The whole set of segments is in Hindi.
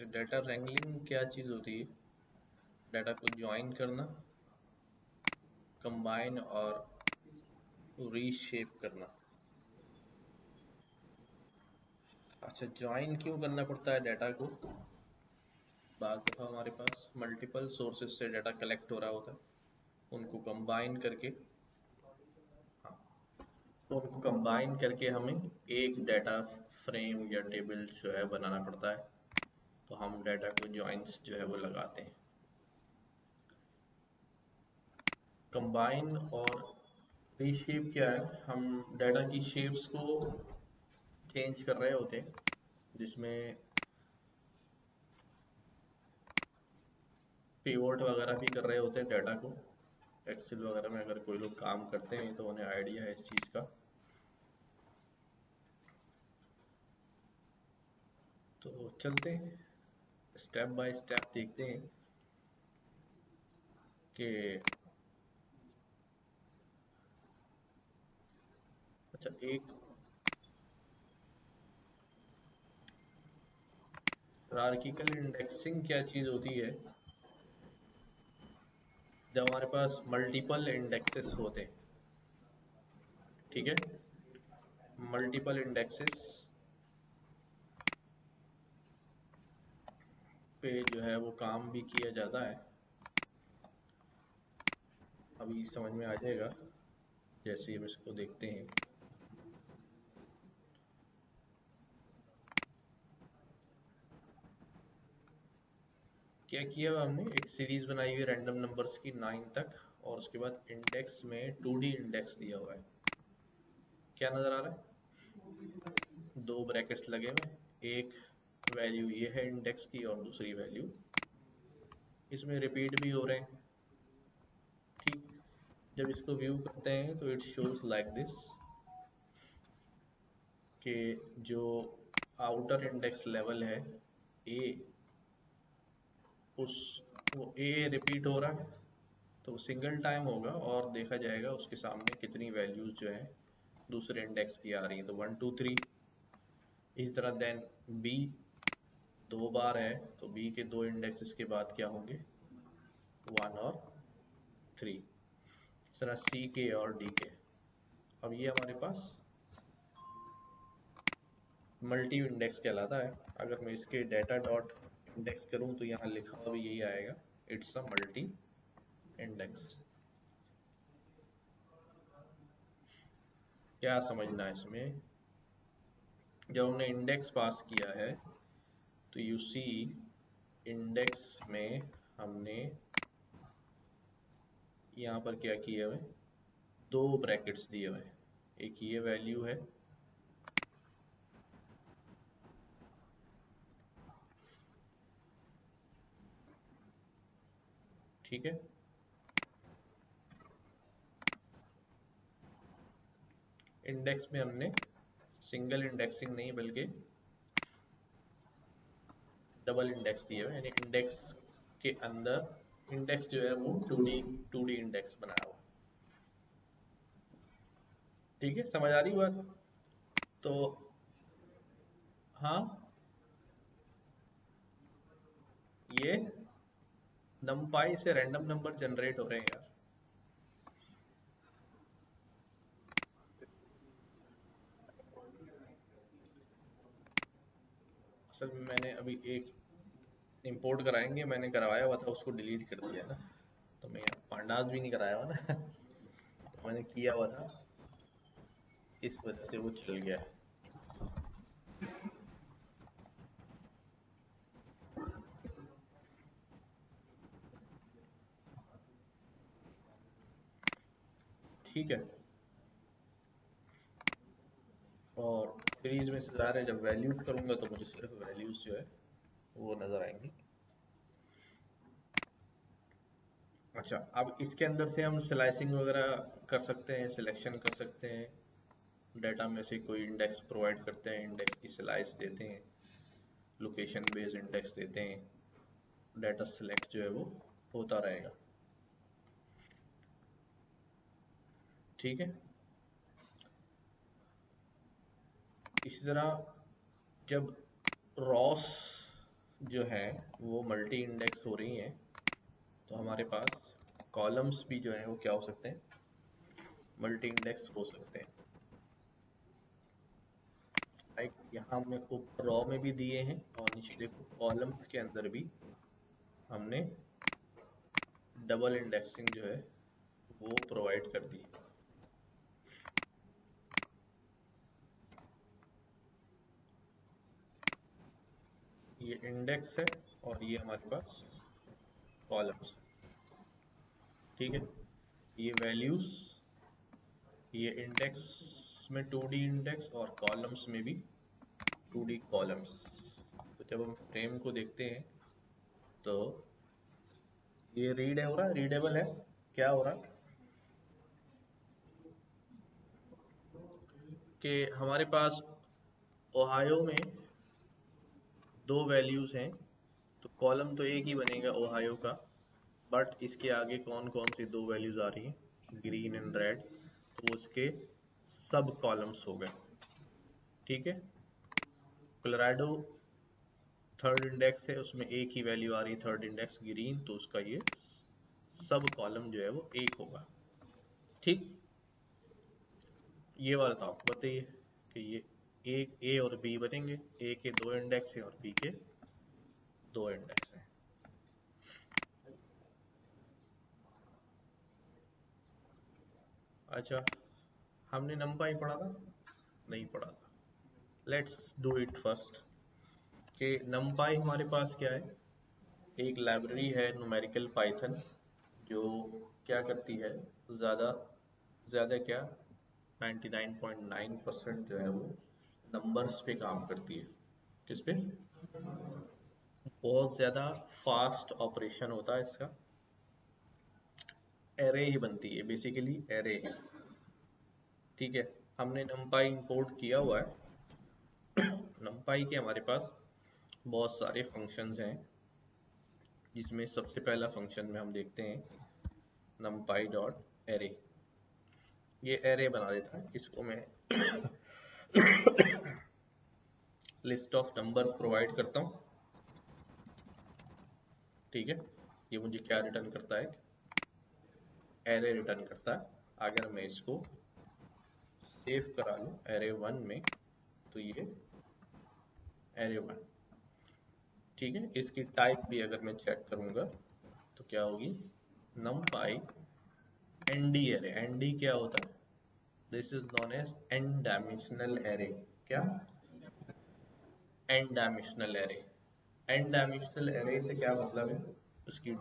अच्छा, डाटा रैंगलिंग क्या चीज़ होती है? डाटा को ज्वाइन करना, कंबाइन और रीशेप करना। अच्छा, ज्वाइन क्यों करना पड़ता है डाटा को? बाद दफ़ा हमारे पास मल्टीपल सोर्सेज से डाटा कलेक्ट हो रहा होता है, उनको कंबाइन करके, हाँ, उनको कंबाइन करके हमें एक डाटा फ्रेम या टेबल जो है बनाना पड़ता है। तो हम डाटा को जॉइंस जो है वो लगाते हैं। कंबाइन और रीशेप क्या है? हम डाटा की शेप्स को चेंज कर रहे होते हैं, जिसमें पिवोट वगैरह भी कर रहे होते हैं डाटा को। एक्सेल वगैरह में अगर कोई लोग काम करते हैं तो उन्हें आइडिया है इस चीज़ का। तो चलते हैं स्टेप बाय स्टेप, देखते हैं कि अच्छा, एक हायरार्किकल इंडेक्सिंग क्या चीज़ होती है? जब हमारे पास मल्टीपल इंडेक्सेस होते हैं, ठीक है, मल्टीपल इंडेक्सेस पे जो है वो काम भी किया जाता है। अभी समझ में आ जाएगा जैसे हम इसको देखते हैं। क्या किया हुआ हमने, एक सीरीज बनाई हुई है रैंडम नंबर्स की 9 तक, और उसके बाद इंडेक्स में 2D इंडेक्स दिया हुआ है। क्या नज़र आ रहा है? दो ब्रैकेट्स लगे हुए हैं, एक वैल्यू ये है इंडेक्स की और दूसरी वैल्यू इसमें रिपीट भी हो रहे हैं। ठीक, जब इसको व्यू करते हैं तो इट शोज लाइक दिस, कि जो आउटर इंडेक्स लेवल है ए, उस वो ए रिपीट हो रहा है, तो सिंगल टाइम होगा और देखा जाएगा उसके सामने कितनी वैल्यूज जो है दूसरे इंडेक्स की आ रही है। तो 1 2 3 इस तरह। देन बी दो बार है, तो बी के दो इंडेक्सेस के बाद क्या होंगे, 1 और 3। इस तरह सी के और डी के। अब ये हमारे पास मल्टी इंडेक्स कहलाता है। अगर मैं इसके डाटा डॉट इंडेक्स करूं तो यहाँ लिखा हुआ भी यही आएगा, इट्स अ मल्टी इंडेक्स। क्या समझना है इसमें? जब हमने इंडेक्स पास किया है तो यू सी इंडेक्स में हमने यहाँ पर क्या किया हुआ है, दो ब्रैकेट्स दिए हुए हैं। एक ये वैल्यू है, ठीक है, इंडेक्स में हमने सिंगल इंडेक्सिंग नहीं बल्कि डबल इंडेक्स दिए हुए, यानी इंडेक्स के अंदर इंडेक्स जो है वो 2D इंडेक्स बनाया हुआ। ठीक है, समझ आ रही बात? तो हाँ, ये नमपाई से रैंडम नंबर जनरेट हो रहे हैं यार। असल में मैंने अभी एक इंपोर्ट कराएंगे, मैंने करवाया हुआ था, उसको डिलीट कर दिया ना। तो मैं पांडास भी नहीं कराया हुआ ना तो मैंने किया हुआ था, इस वजह से वो चल गया है। ठीक है, और सीरीज में से ज़ाहिर है जब वैल्यू करूंगा तो मुझे सिर्फ वैल्यूज जो है वो नज़र आएंगी। अच्छा, अब इसके अंदर से हम स्लाइसिंग वगैरह कर सकते हैं, सिलेक्शन कर सकते हैं, डाटा में से कोई इंडेक्स प्रोवाइड करते हैं, इंडेक्स की स्लाइस देते हैं, लोकेशन बेस्ड इंडेक्स देते हैं, डाटा सिलेक्ट जो है वो होता रहेगा। ठीक है, इसी तरह जब रॉस जो है वो मल्टी इंडेक्स हो रही हैं, तो हमारे पास कॉलम्स भी जो है वो क्या हो सकते हैं, मल्टी इंडेक्स हो सकते हैं। लाइक यहाँ हमने ऊपर रॉ में भी दिए हैं और नीचे देखो कॉलम्स के अंदर भी हमने डबल इंडेक्सिंग जो है वो प्रोवाइड कर दी है। ये इंडेक्स है और ये हमारे पास कॉलम्स है, ठीक है। ये वैल्यूज, ये इंडेक्स में 2D इंडेक्स और कॉलम्स में भी 2D कॉलम्स। तो जब हम फ्रेम को देखते हैं तो ये रीड है, हो रहा है, रीडेबल है, क्या हो रहा है कि हमारे पास ओहायो में दो वैल्यूज हैं, तो कॉलम तो एक ही बनेगा ओहायो का, बट इसके आगे कौन कौन सी दो वैल्यूज आ रही हैं, ग्रीन एंड रेड, तो वो उसके सब कॉलम्स हो गए, ठीक है। कोलोराडो थर्ड इंडेक्स है, उसमें एक ही वैल्यू आ रही है, थर्ड इंडेक्स ग्रीन, तो उसका ये सब कॉलम जो है वो एक होगा, ठीक। ये वाला तो आपको बताइए कि ये एक ए और बी बनेंगे, ए के दो इंडेक्स हैं और बी के दो इंडेक्स हैं। अच्छा, हमने नंपाई पढ़ा था, नहीं पढ़ा था, लेट्स डू इट फर्स्ट। कि नंपाई हमारे पास क्या है, एक लाइब्रेरी है न्यूमेरिकल पाइथन, जो क्या करती है, ज़्यादा ज़्यादा क्या, 99.9% जो है वो नंबर्स पे काम करती है। किस पे, बहुत ज़्यादा फास्ट ऑपरेशन होता है इसका, एरे ही बनती है बेसिकली, एरे, ठीक है। हमने नंपाई इंपोर्ट किया हुआ है। नंपाई के हमारे पास बहुत सारे फंक्शंस हैं, जिसमें सबसे पहला फंक्शन में हम देखते हैं numpy डॉट एरे। ये एरे बना देता है, इसको मैं लिस्ट ऑफ नंबर्स प्रोवाइड करता हूँ, ठीक है। ये मुझे क्या रिटर्न करता है, एरे रिटर्न करता है। अगर मैं इसको सेव करा लूँ एरे वन में, तो ये एरे वन, ठीक है। इसकी टाइप भी अगर मैं चेक करूंगा तो क्या होगी, numpy nd एरे। nd क्या होता है, this is known as n dimensional array. क्या, n dimensional array. n dimensional array से क्या मतलब है, उसकी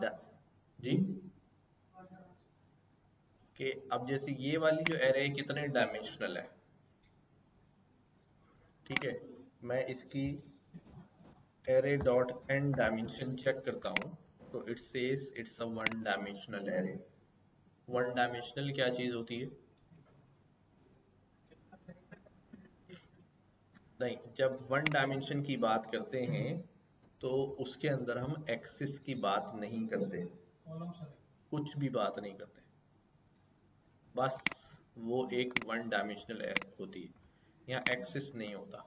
जी, कि अब जैसे ये वाली जो एरे कितने डायमेंशनल है, ठीक है। मैं इसकी array dot n dimension check करता हूँ, तो it says it's a one dimensional array. One dimensional क्या चीज होती है, नहीं, जब वन डायमेंशन की बात करते हैं तो उसके अंदर हम एक्सिस की बात नहीं करते, कुछ भी बात नहीं करते, बस वो एक वन डायमेंशनल होती है। यहाँ एक्सिस नहीं होता।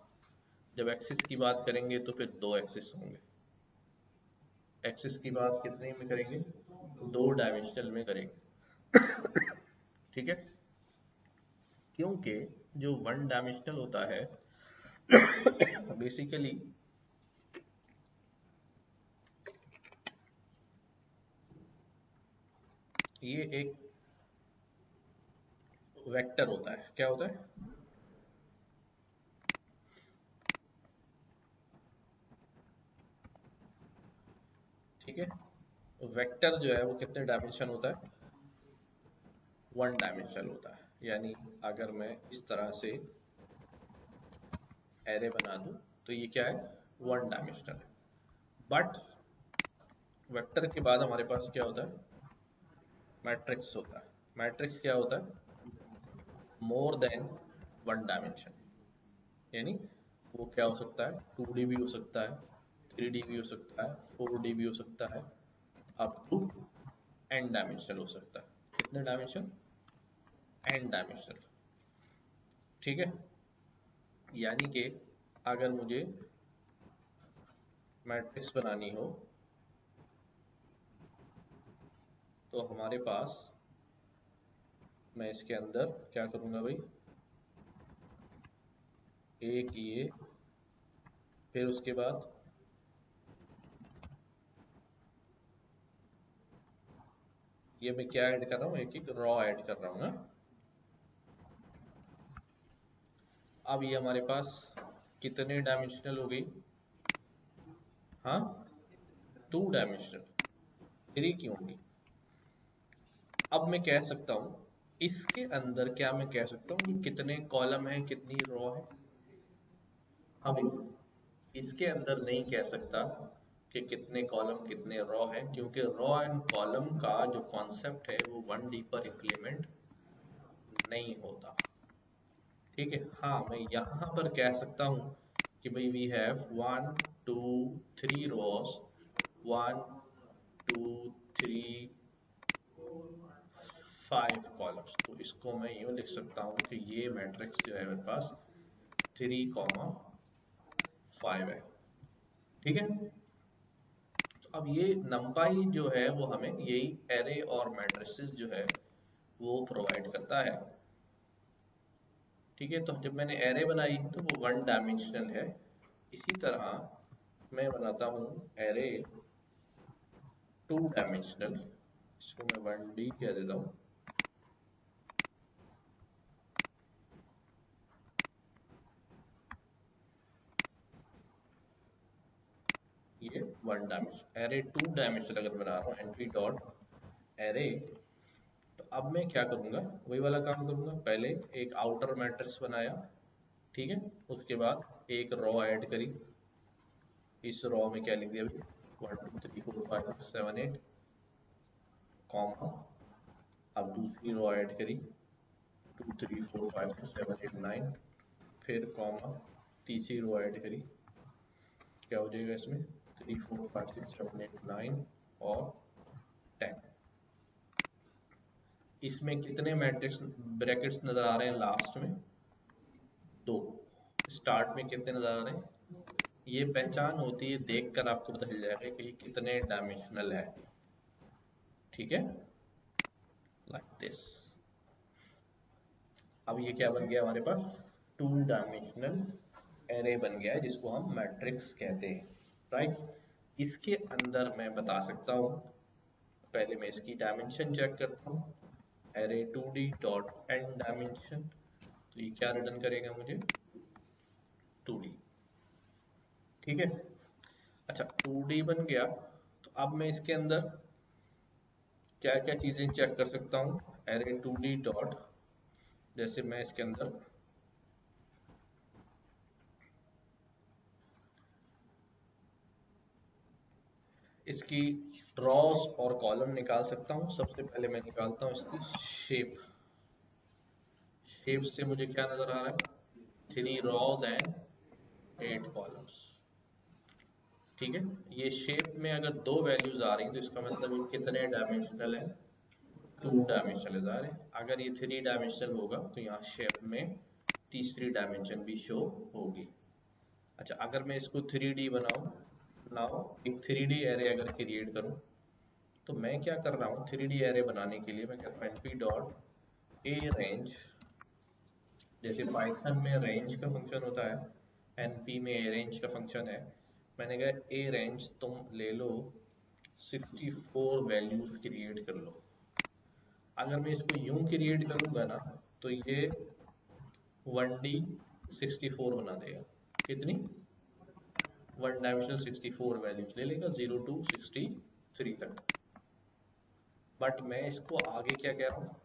जब एक्सिस की बात करेंगे तो फिर दो एक्सिस होंगे। एक्सिस की बात कितने में करेंगे, दो डायमेंशनल में करेंगे, ठीक है। क्योंकि जो वन डायमेंशनल होता है बेसिकली ये एक वेक्टर होता है। क्या होता है, ठीक है। वेक्टर जो है वो कितने डायमेंशन होता है, वन डायमेंशनल होता है। यानी अगर मैं इस तरह से एरे बना दूं तो ये क्या है, वन डायमेंशनल है। बट वेक्टर के बाद हमारे पास क्या होता है, मैट्रिक्स होता है। मैट्रिक्स क्या होता है, मोर देन वन डायमेंशन। यानी वो क्या हो सकता है, 2D भी हो सकता है, 3D भी हो सकता है, 4D भी हो सकता है, अप टू n डायमेंशनल हो सकता है। कितने डायमेंशन, n डायमेंशनल, ठीक है। यानी कि अगर मुझे मैट्रिक्स बनानी हो तो हमारे पास, मैं इसके अंदर क्या करूँगा भाई, एक ये, फिर उसके बाद ये मैं क्या ऐड कर रहा हूँ, एक एक रॉ ऐड कर रहा हूँ ना। अब ये हमारे पास कितने डायमेंशनल हो गई, हाँ 2 डायमेंशनल, 3 क्यों होगी। अब मैं कह सकता हूँ इसके अंदर, क्या मैं कह सकता हूँ कि कितने कॉलम है कितनी रो है। अब इसके अंदर नहीं कह सकता कि कितने कॉलम कितने रो है, क्योंकि रो एंड कॉलम का जो कॉन्सेप्ट है वो 1D पर इम्प्लीमेंट नहीं होता। ठीक है, हाँ मैं यहाँ पर कह सकता हूँ कि भाई वी हैव 1 2 3 रोज, 1 2 3 5 कॉलम्स। तो इसको मैं यूँ लिख सकता हूँ कि ये मैट्रिक्स जो है मेरे पास 3,5 है। ठीक है, तो अब ये नंपाई जो है वो हमें यही एरे और मैट्रिसेस जो है वो प्रोवाइड करता है। ठीक है, तो जब मैंने एरे बनाई तो वो 1 डायमेंशनल है। इसी तरह मैं बनाता हूँ एरे 2 डायमेंशनल, इसको मैं 1D कह देता हूँ। ये 1 डायमेंशनल, एरे 2 डायमेंशनल अगर बना रहा हूँ एनपी डॉट एरे, तो अब मैं क्या करूँगा, वही वाला काम करूँगा। पहले एक आउटर मैट्रिक्स बनाया, ठीक है, उसके बाद एक रॉ ऐड करी। इस रॉ में क्या लिख दिया अभी, 1 2 3 4 5 6 7 8 कॉमा, अब दूसरी रो ऐड करी 2 3 4 5 6 7 8 9, फिर कॉमा, तीसरी रो ऐड करी, क्या हो जाएगा इसमें 3 4 5 6 7 8 9 और 10। इसमें कितने मैट्रिक्स ब्रैकेट्स नजर आ रहे हैं लास्ट में, 2। स्टार्ट में कितने नजर आ रहे हैं, ये पहचान होती है, देखकर आपको पता चल जाएगा कि ये कितने डायमेंशनल है। ठीक है, लाइक दिस। अब ये क्या बन गया हमारे पास, 2 डायमेंशनल एरे बन गया है, जिसको हम मैट्रिक्स कहते हैं। राइट, इसके अंदर मैं बता सकता हूँ, पहले मैं इसकी डायमेंशन चेक करता हूँ, array 2D dot n dimension, तो ये क्या रिटर्न करेगा मुझे, 2D। ठीक है, अच्छा 2D बन गया, तो अब मैं इसके अंदर क्या क्या चीजें चेक कर सकता हूँ, एरे 2D डॉट, जैसे मैं इसके अंदर इसकी रॉस और कॉलम निकाल सकता हूँ। सबसे पहले मैं निकालता हूँ इसकी शेप। शेप से मुझे क्या नजर आ रहा है, 3 रॉस एंड 8 कॉलम्स। ठीक है, ये शेप में अगर 2 वैल्यूज आ रही हैं तो इसका मतलब ये कितने डायमेंशनल है, 2 डायमेंशनल आ रहे हैं। अगर ये 3 डायमेंशनल होगा तो यहाँ शेप में तीसरी डायमेंशन भी शो होगी। अच्छा, अगर मैं इसको 3D बनाऊं, नाउ एक 3D एरे अगर क्रिएट करूं, तो मैं क्या कर रहा हूँ, 3D एरे बनाने के लिए मैं कहता हूँ np डॉट ए रेंज, जैसे पाइथन में रेंज का फंक्शन होता है, np में ए रेंज का फंक्शन है। मैंने कहा ए रेंज तुम ले लो 64 वैल्यूज क्रिएट कर लो। अगर मैं इसको यूं क्रिएट करूंगा ना, तो ये 1D 64 बना देगा। कितनी, 1 डायमेंशनल 64 वैल्यूज ले लेगा, 0 to 63 तक। बट मैं इसको आगे क्या कह रहा हूँ,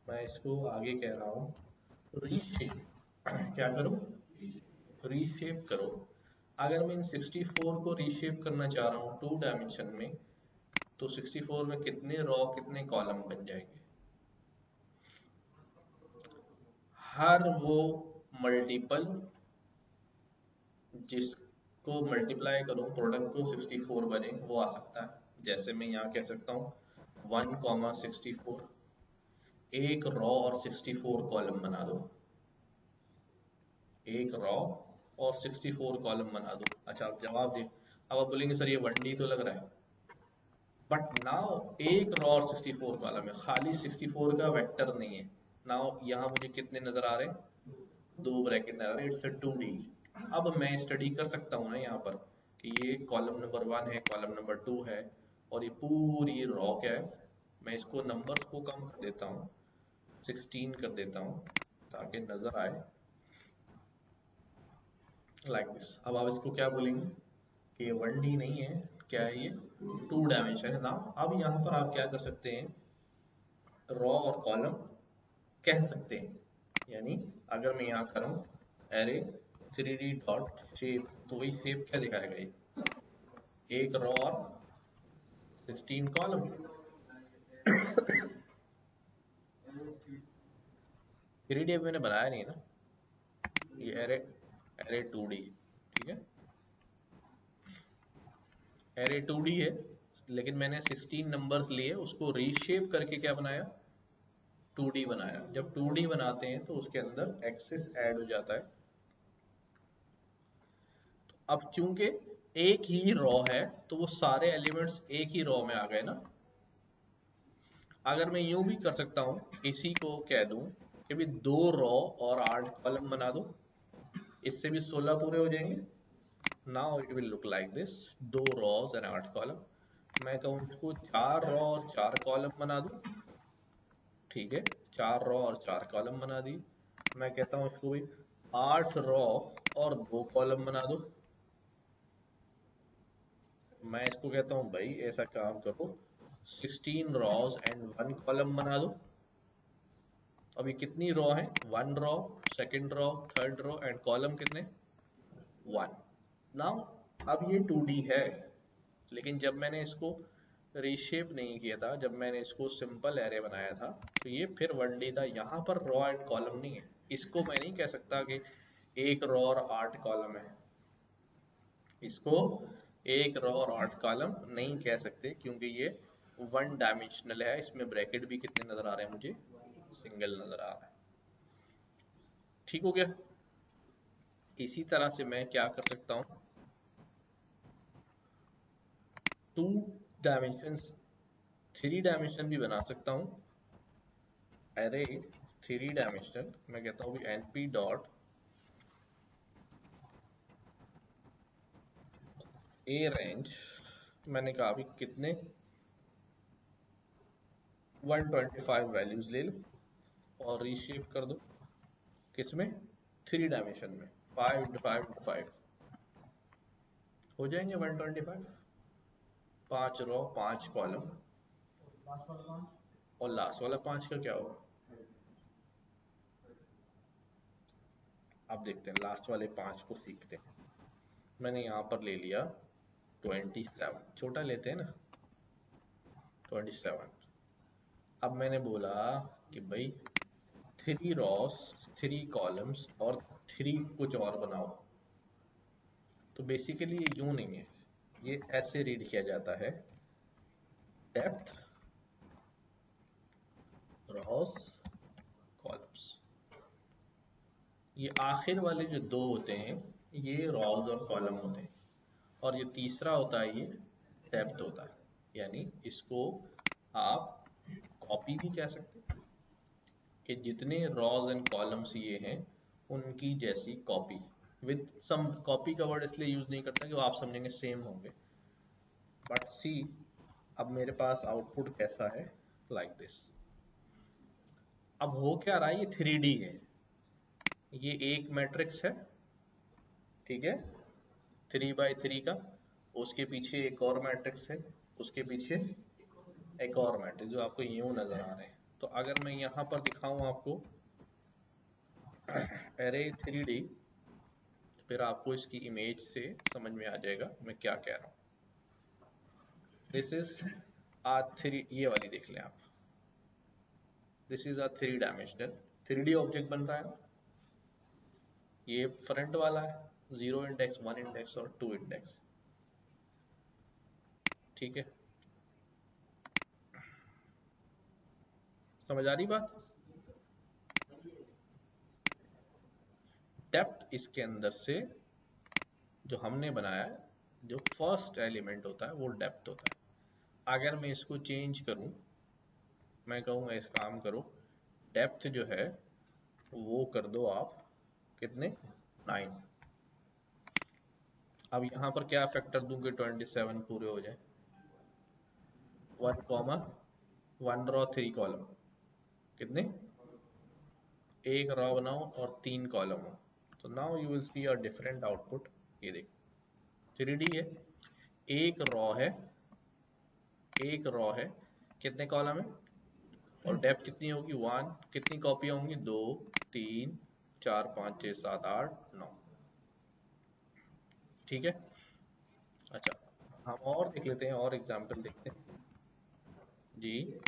मैं इसको आगे कह रहा हूँ रीशेप। क्या करूँ, रीशेप करो। अगर मैं इन 64 को रीशेप करना चाह रहा हूँ 2 डायमेंशन में, तो 64 में कितने रॉ कितने कॉलम बन जाएंगे, हर वो मल्टीपल जिसको मल्टीप्लाई करो प्रोडक्ट को 64 बने वो आ सकता है। जैसे मैं यहाँ कह सकता हूँ 1,64, एक रॉ और 64 कॉलम बना दो, एक रॉ और 64 कॉलम बना दो। अच्छा, अब जवाब दे, अब आप बोलेंगे सर ये 1D तो लग रहा है, बट नाउ एक रॉ और 64 कॉलम है, खाली 64 का वेक्टर नहीं है। नाउ यहाँ मुझे कितने नजर आ रहे हैं, 2 ब्रैकेट नजर आ रहे हैं, इट्स अ 2D। अब मैं स्टडी कर सकता हूँ ना यहाँ पर कि ये कॉलम नंबर 1 है, कॉलम नंबर 2 है, और ये पूरी रॉ क्या है। मैं इसको नंबर्स को कम कर देता हूँ, 16 कर देता हूँ ताकि नजर आए लाइक दिस। अब आप इसको क्या बोलेंगे कि ये 1D नहीं है, क्या है ये, 2 डायमेंशन है ना। अब यहाँ पर आप क्या कर सकते हैं, रॉ और कॉलम कह सकते हैं। यानी अगर मैं यहाँ करूँ एरे 3D डॉट शेप, तो वही शेप क्या दिखाएगा, ये एक रॉ और 16 कॉलम। 3D अभी मैंने बनाया नहीं है ना, ये एरे एरे 2D, ठीक है, एरे 2D है, लेकिन मैंने 16 नंबर्स लिए, उसको रीशेप करके क्या बनाया, 2D बनाया। जब 2D बनाते हैं तो उसके अंदर एक्सेस ऐड हो जाता है। अब चूंकि एक ही रॉ है तो वो सारे एलिमेंट्स एक ही रॉ में आ गए ना। अगर मैं यूं भी कर सकता हूं, इसी को कह दूं कि भी 2 रॉ और 8 कॉलम बना दो, इससे भी 16 पूरे हो जाएंगे। Now it will look like this, 2 rows and 8 column. मैं कहूँ इसको 4 रॉ और 4 कॉलम बना दूं, ठीक है, 4 रॉ और 4 कॉलम बना दी। मैं कहता हूँ इसको भी 8 रॉ और 2 कॉलम बना दो। मैं इसको कहता हूँ भाई ऐसा काम करो, 16 रॉज एंड 1 कॉलम बना दो। अब ये कितनी रॉ है, 1 raw, second raw, third raw, and column कितने, 1। नाउ अब ये 2D है, लेकिन जब मैंने इसको रीशेप नहीं किया था, जब मैंने इसको सिंपल एरे बनाया था, तो ये फिर 1D था। यहाँ पर रॉ एंड कॉलम नहीं है, इसको मैं नहीं कह सकता कि एक रॉ और 8 कॉलम है। इसको एक रो और 8 कॉलम नहीं कह सकते, क्योंकि ये 1 डायमेंशनल है। इसमें ब्रैकेट भी कितने नजर आ रहे हैं मुझे, सिंगल नजर आ रहा है। ठीक हो गया। इसी तरह से मैं क्या कर सकता हूँ, 2 डायमेंशन 3 डायमेंशन भी बना सकता हूँ। अरे 3 डायमेंशनल मैं कहता हूँ np डॉट ए रेंज, मैंने कहा अभी कितने 125 वैल्यूज ले लो और रीशेप कर दो, किसमें, 3 डायमेंशन में, 5 × 5 × 5 हो जाएंगे 125। 5 रॉ 5 कॉलम, और लास्ट वाला 5 का क्या होगा, अब देखते हैं लास्ट वाले 5 को सीखते हैं। मैंने यहाँ पर ले लिया 27, छोटा लेते हैं ना, 27। अब मैंने बोला कि भाई 3 रॉस 3 कॉलम्स और 3 कुछ और बनाओ। तो बेसिकली ये यूं नहीं है, ये ऐसे रीड किया जाता है, डेप्थ रॉस कॉलम्स। ये आखिर वाले जो 2 होते हैं ये रॉज और कॉलम होते हैं, और ये तीसरा होता है ये डेप्थ होता है। यानी इसको आप कॉपी भी कह सकते हैं कि जितने रॉज एंड कॉलम्स ये हैं उनकी जैसी कॉपी, विद सम, कॉपी का वर्ड इसलिए यूज नहीं करता कि वो आप समझेंगे सेम होंगे, बट सी अब मेरे पास आउटपुट कैसा है, लाइक दिस। अब हो क्या रहा है, ये 3D है, ये एक मैट्रिक्स है, ठीक है, 3 × 3 का, उसके पीछे एक और मैट्रिक्स है, उसके पीछे एक और मैट्रिक्स जो आपको यूं नजर आ रहे हैं। तो अगर मैं यहाँ पर दिखाऊं आपको एरे 3D, फिर आपको इसकी इमेज से समझ में आ जाएगा मैं क्या कह रहा हूँ। दिस इज आ 3, ये वाली देख लें आप, this is a 3 dimensional 3D object बन रहा है। ये फ्रंट वाला है, 0 इंडेक्स, 1 इंडेक्स और 2 इंडेक्स, ठीक है, समझ आ रही बात। डेप्थ इसके अंदर से जो हमने बनाया है जो फर्स्ट एलिमेंट होता है वो डेप्थ होता है। अगर मैं इसको चेंज करूं, मैं कहूँगा इस काम करो, डेप्थ जो है वो कर दो आप कितने, 9। अब यहाँ पर क्या फैक्टर दूं कि 27 पूरे हो जाए, 1 1 रॉ 3 कॉलम, कितने, एक रॉ बनाओ और 3 कॉलम हो, तो now you will see a different output. ये देखो 3D है, एक रॉ है, एक रॉ है, कितने कॉलम है, और डेप्थ कितनी होगी 1, कितनी कॉपियां होंगी, 2 3 4 5 6 7 8 9। ठीक है। अच्छा, हम और देख लेते हैं, और एग्जांपल देखते हैं जी।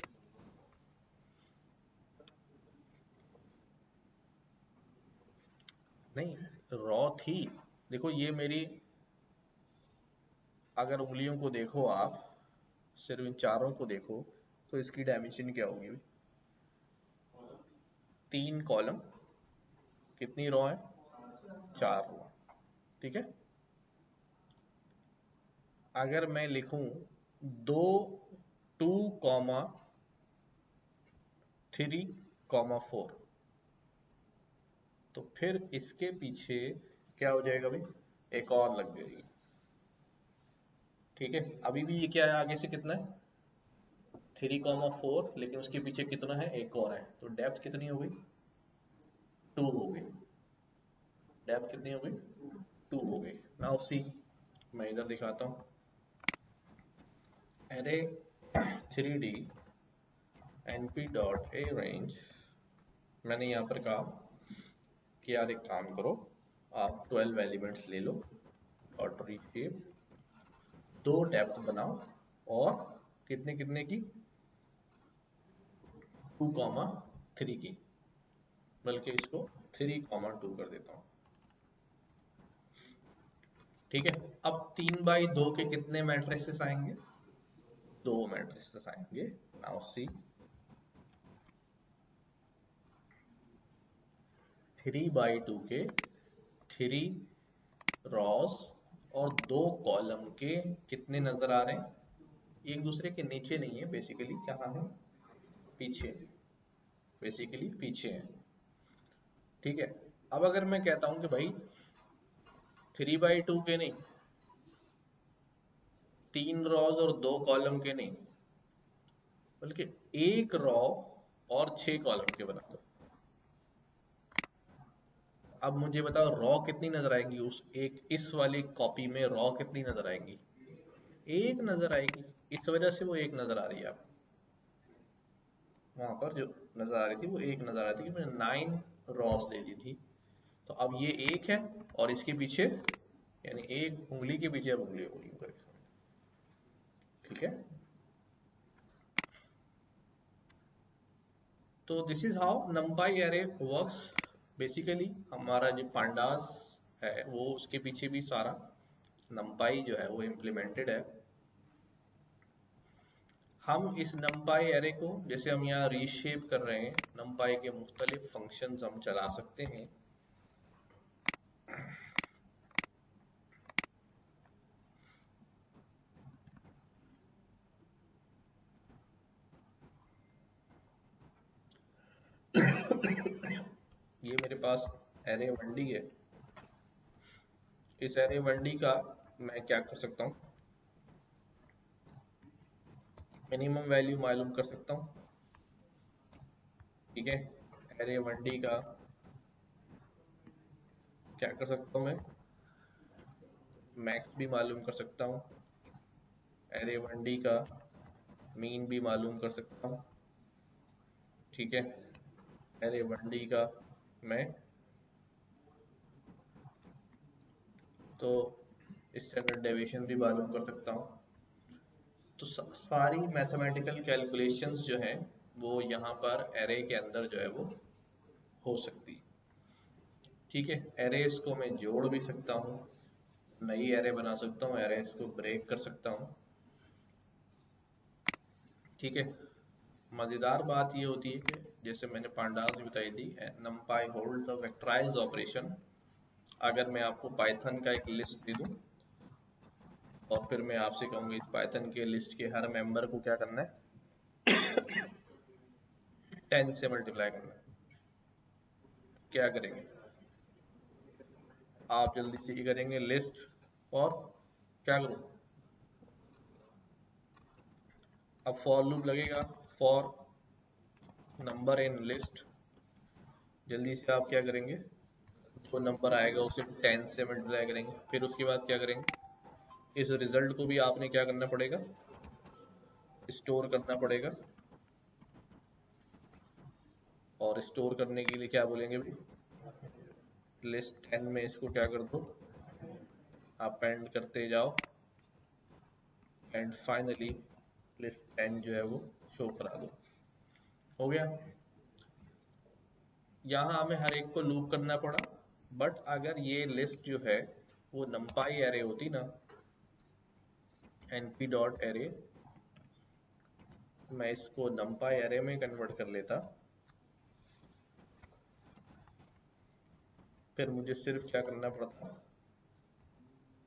नहीं, रॉ थी, देखो ये मेरी, अगर उंगलियों को देखो आप, सिर्फ इन चारों को देखो, तो इसकी डायमेंशन क्या होगी, 3 कॉलम, कितनी रॉ है, 4 रॉ। ठीक है। अगर मैं लिखूं दो 2,3,4, तो फिर इसके पीछे क्या हो जाएगा भाई, एक और लग जाएगी। ठीक है, अभी भी ये क्या है, आगे से कितना है, 3,4, लेकिन उसके पीछे कितना है, एक और है, तो डेप्थ कितनी हो गई, 2 हो गई। डेप्थ कितनी हो गई, 2 हो गई। नाउ सी, मैं इधर दिखाता हूँ, अरे 3D np dot a range, मैंने यहाँ पर कहा कि यार एक काम करो, आप 12 एलिमेंट्स ले लो और रीशेप, दो डेप्थ बनाओ, और कितने कितने की, 2,3 की, बल्कि इसको 3,2 कर देता हूँ। ठीक है। अब 3 बाई 2 के कितने मैट्रिसेस आएंगे, 2 मैट्रिसेस आएंगे। नाउ सी, 3/2 के 3 रॉस और 2 कॉलम के कितने नजर आ रहे हैं, एक दूसरे के नीचे नहीं है, बेसिकली कहाँ है, पीछे, बेसिकली पीछे है। ठीक है। अब अगर मैं कहता हूं कि भाई 3/2 के नहीं, 3 रॉज और 2 कॉलम के नहीं, बल्कि एक रॉ और 6 कॉलम के बना दो, अब मुझे बताओ रॉ कितनी नजर आएंगी, उस एक इस वाली कॉपी में रॉ कितनी नजर आएंगी, एक नजर आएगी। इस वजह से वो एक नजर आ रही है आपको, वहां पर जो नजर आ रही थी वो एक नजर आ रही थी, कि मैंने 9 रॉस ले ली थी। तो अब ये एक है, और इसके पीछे, यानी एक उंगली के पीछे अब उंगली होगी करेक्ट। ठीक है। तो this is how numpy array works. Basically हमारा जो पांडास है वो उसके पीछे भी सारा numpy जो है वो इम्प्लीमेंटेड है। हम इस numpy एरे को, जैसे हम यहाँ रीशेप कर रहे हैं, numpy के मुख्तलिफ फंक्शंस हम चला सकते हैं। ये मेरे पास एरे 1D है, इस एरे 1D का मैं क्या कर सकता हूँ, मिनिमम वैल्यू मालूम कर सकता हूँ। ठीक है। एरे 1D का क्या कर सकता हूँ मैं, मैक्स भी मालूम कर सकता हूँ, एरे 1D का मीन भी मालूम कर सकता हूँ। ठीक है। एरे 1D का मैं तो स्टैंडर्ड डेविएशन भी मालूम कर सकता हूँ। तो सारी मैथमेटिकल कैलकुलेशंस जो हैं वो यहाँ पर एरे के अंदर जो है वो हो सकती है। ठीक है। एरेस को मैं जोड़ भी सकता हूँ, नई एरे बना सकता हूँ, एरेस को ब्रेक कर सकता हूँ। ठीक है। मज़ेदार बात ये होती है कि जैसे मैंने पांडास बताई थी, numpy holds a vectorize operation. अगर मैं आपको पाइथन का एक लिस्ट दे दूं, और फिर मैं आपसे कहूँगी पाइथन के लिस्ट के हर मेंबर को क्या करना है, 10 से मल्टीप्लाई करना है। क्या करेंगे आप, जल्दी से ये करेंगे लिस्ट, और क्या करूँ, अब फॉर लूप लगेगा, फॉर नंबर इन लिस्ट। जल्दी से आप क्या करेंगे, जो नंबर आएगा उसे 10 से मल्टीप्लाई करेंगे। फिर उसके बाद क्या करेंगे, इस रिजल्ट को भी आपने क्या करना पड़ेगा, स्टोर करना पड़ेगा। और स्टोर करने के लिए क्या बोलेंगे भी, लिस्ट 10 में इसको क्या कर दो, अपेंड करते जाओ, एंड फाइनली लिस्ट 10 जो है वो शो करा दो। हो गया। यहाँ हमें हर एक को लूप करना पड़ा, बट अगर ये लिस्ट जो है वो नंपाई एरे होती ना, np डॉट एरे, मैं इसको नंपाई एरे में कन्वर्ट कर लेता, फिर मुझे सिर्फ क्या करना पड़ता,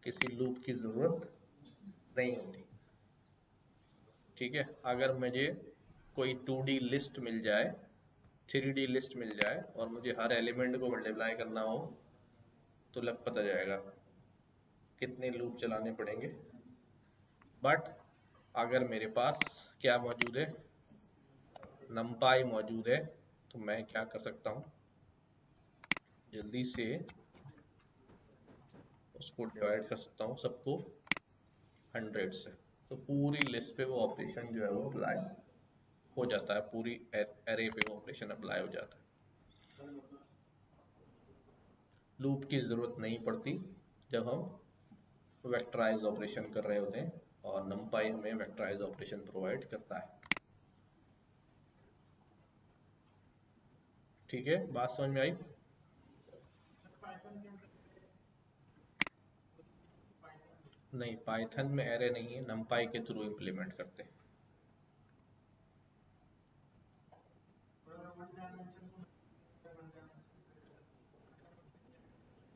किसी लूप की जरूरत नहीं होती। ठीक है, अगर मुझे कोई 2D लिस्ट मिल जाए, 3D लिस्ट मिल जाए, और मुझे हर एलिमेंट को मल्टीप्लाई करना हो, तो लग पता जाएगा कितने लूप चलाने पड़ेंगे। बट अगर मेरे पास क्या मौजूद है, नंपाई मौजूद है, तो मैं क्या कर सकता हूँ, जल्दी से उसको डिवाइड कर सकता हूँ सबको 100 से, तो पूरी लिस्ट पे वो ऑपरेशन जो है वो अप्लाई हो जाता है, पूरी एरे पे वो ऑपरेशन अप्लाई हो जाता है। लूप की जरूरत नहीं पड़ती जब हम वेक्टराइज ऑपरेशन कर रहे होते हैं, और नंपाई हमें वेक्टराइज ऑपरेशन प्रोवाइड करता है। ठीक है, बात समझ में आई। नहीं, पाइथन में एरे नहीं है, नंपाई के थ्रू इम्प्लीमेंट करते हैं।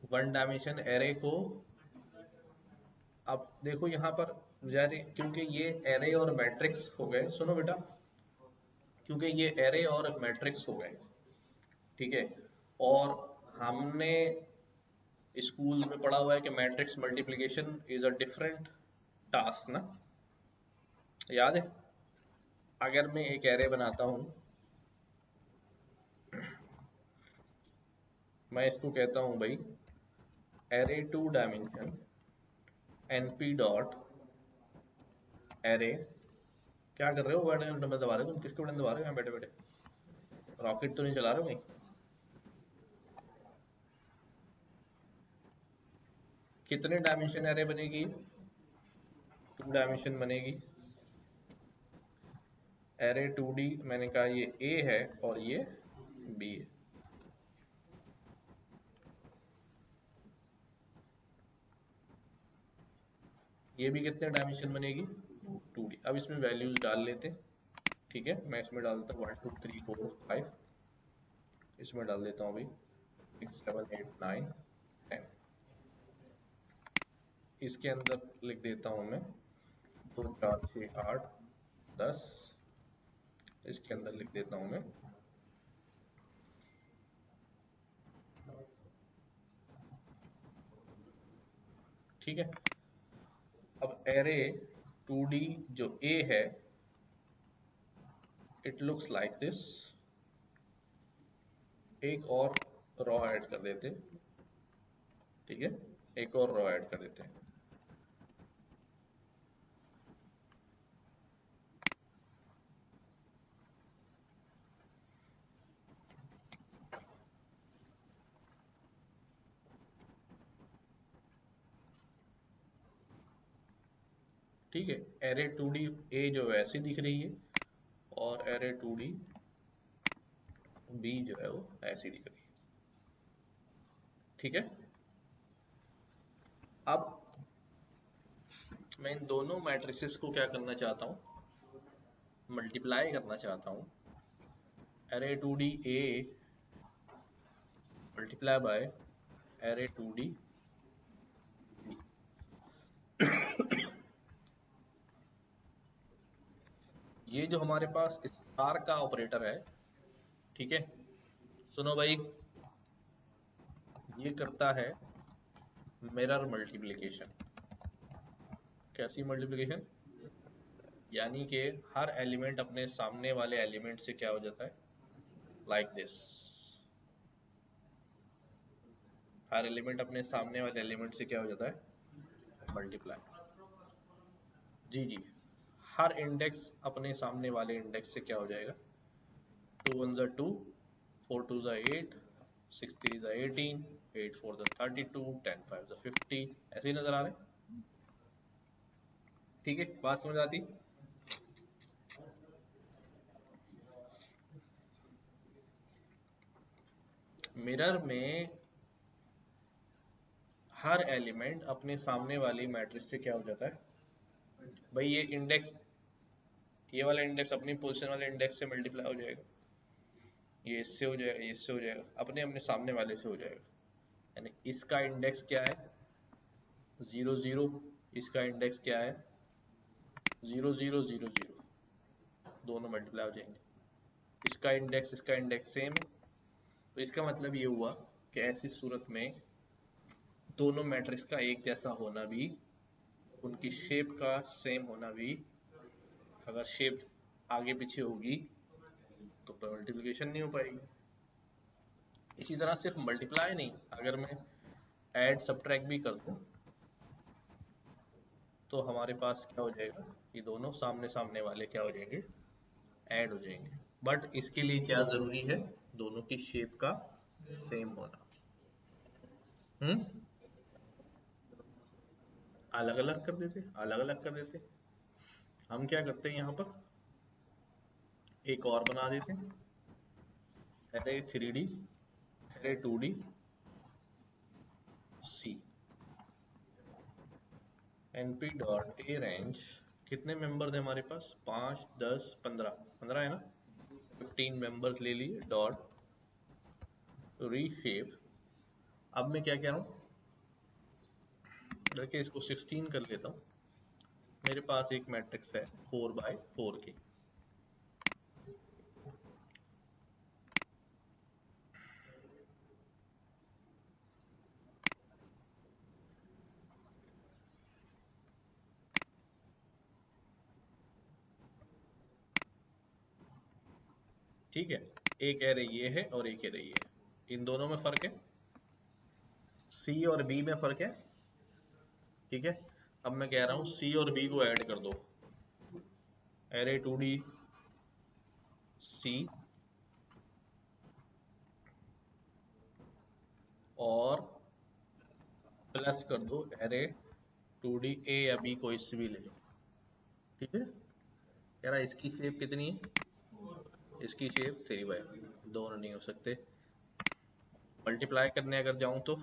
वन डायमेंशन एरे को, अब देखो यहाँ पर जारे, क्योंकि ये एरे और मैट्रिक्स हो गए, सुनो बेटा, क्योंकि ये एरे और मैट्रिक्स हो गए, ठीक है, और हमने स्कूल में पढ़ा हुआ है कि matrix multiplication is a different task ना, याद है। अगर मैं एक एरे बनाता हूँ, मैं इसको कहता हूँ भाई array 2 dimension np dot array, क्या कर रहे हो, बटन दबा रहे हो तुम, किसके बटन दबा रहे हो यहाँ बैठे बैठे, रॉकेट तो नहीं चला रहे हो कहीं। कितने डायमेंशन एरे बनेगी, 2 डायमेंशन बनेगी। एरे 2D, मैंने कहा ये A है और ये B है। ये भी कितने डायमेंशन बनेगी, 2D। अब इसमें वैल्यूज डाल लेते, ठीक है, मैं इसमें डालता हूँ 1 2 3 4 5, इसमें डाल देता हूँ अभी 6 7 8 9 10, इसके अंदर लिख देता हूँ मैं 2 4 6 8 10, इसके अंदर लिख देता हूँ मैं, ठीक है। अब एरे 2D जो A है, इट लुक्स लाइक दिस, एक और रॉ ऐड कर देते, ठीक है, एक और रॉ ऐड कर देते हैं। ठीक है, एरे 2D A जो वैसी दिख रही है, और एरे 2D B जो है वो ऐसी दिख रही है, ठीक है। अब मैं इन दोनों मैट्रिसेस को क्या करना चाहता हूँ, मल्टीप्लाई करना चाहता हूँ। Array 2D A multiply by array 2D B, ये जो हमारे पास स्टार का ऑपरेटर है, ठीक है, सुनो भाई, ये करता है मिरर मल्टीप्लिकेशन। कैसी मल्टीप्लिकेशन? यानी कि हर एलिमेंट अपने सामने वाले एलिमेंट से क्या हो जाता है, लाइक दिस। हर एलिमेंट अपने सामने वाले एलिमेंट से क्या हो जाता है, मल्टीप्लाई। जी जी, हर इंडेक्स अपने सामने वाले इंडेक्स से क्या हो जाएगा, 2 1 ज़ा 2, 4 2 ज़ा 8, 6 3 ज़ा 18, 8 4 ज़ा 32, 10 5 ज़ा 50, ऐसे ही नजर आ रहे हैं? ठीक है, बात समझ आती? मिरर में हर एलिमेंट अपने सामने वाली मैट्रिक्स से क्या हो जाता है भाई, ये इंडेक्स, ये वाला इंडेक्स अपनी पोजीशन वाले इंडेक्स से मल्टीप्लाई हो जाएगा, ये इससे हो जाएगा, ये इससे हो जाएगा, अपने अपने सामने वाले से हो जाएगा। यानी इसका इंडेक्स क्या है, 0 0, इसका इंडेक्स क्या है, 0 0 0 0, दोनों मल्टीप्लाई हो जाएंगे। इसका इंडेक्स सेम है, तो इसका मतलब ये हुआ कि ऐसी सूरत में दोनों मैट्रिक्स का एक जैसा होना भी, उनकी शेप का सेम होना भी, अगर शेप आगे पीछे होगी तो मल्टीप्लिकेशन नहीं हो पाएगी। इसी तरह सिर्फ मल्टीप्लाई नहीं, अगर मैं ऐड सब्ट्रैक्ट भी कर दूं तो हमारे पास क्या हो जाएगा, ये दोनों सामने सामने वाले क्या हो जाएंगे, ऐड हो जाएंगे। बट इसके लिए क्या जरूरी है, दोनों की शेप का सेम होना। हम्म, अलग अलग कर देते, अलग अलग कर देते। हम क्या करते हैं यहाँ पर, एक और बना देते हैं, array 3D, array 2D, see, np dot a range. कितने मेंबर थे हमारे पास, 5 10 15, 15 है ना, 15 मेंबर्स ले लिए, डॉट रीशेप। अब मैं क्या कह रहा हूँ, देखिए इसको 16 कर लेता हूँ। मेरे पास एक मैट्रिक्स है 4 बाय 4 की, ठीक है। एक एरे ये है और एक एरे ये है, इन दोनों में फर्क है, सी और बी में फर्क है, ठीक है। अब मैं कह रहा हूँ सी और बी को ऐड कर दो, एरे 2D सी और प्लस कर दो एरे 2D ए या बी, कोई से भी ले लो, ठीक है। कह रहा इसकी शेप कितनी है, इसकी शेप 3 बाय, दोनों नहीं हो सकते। मल्टीप्लाई करने अगर जाऊं तो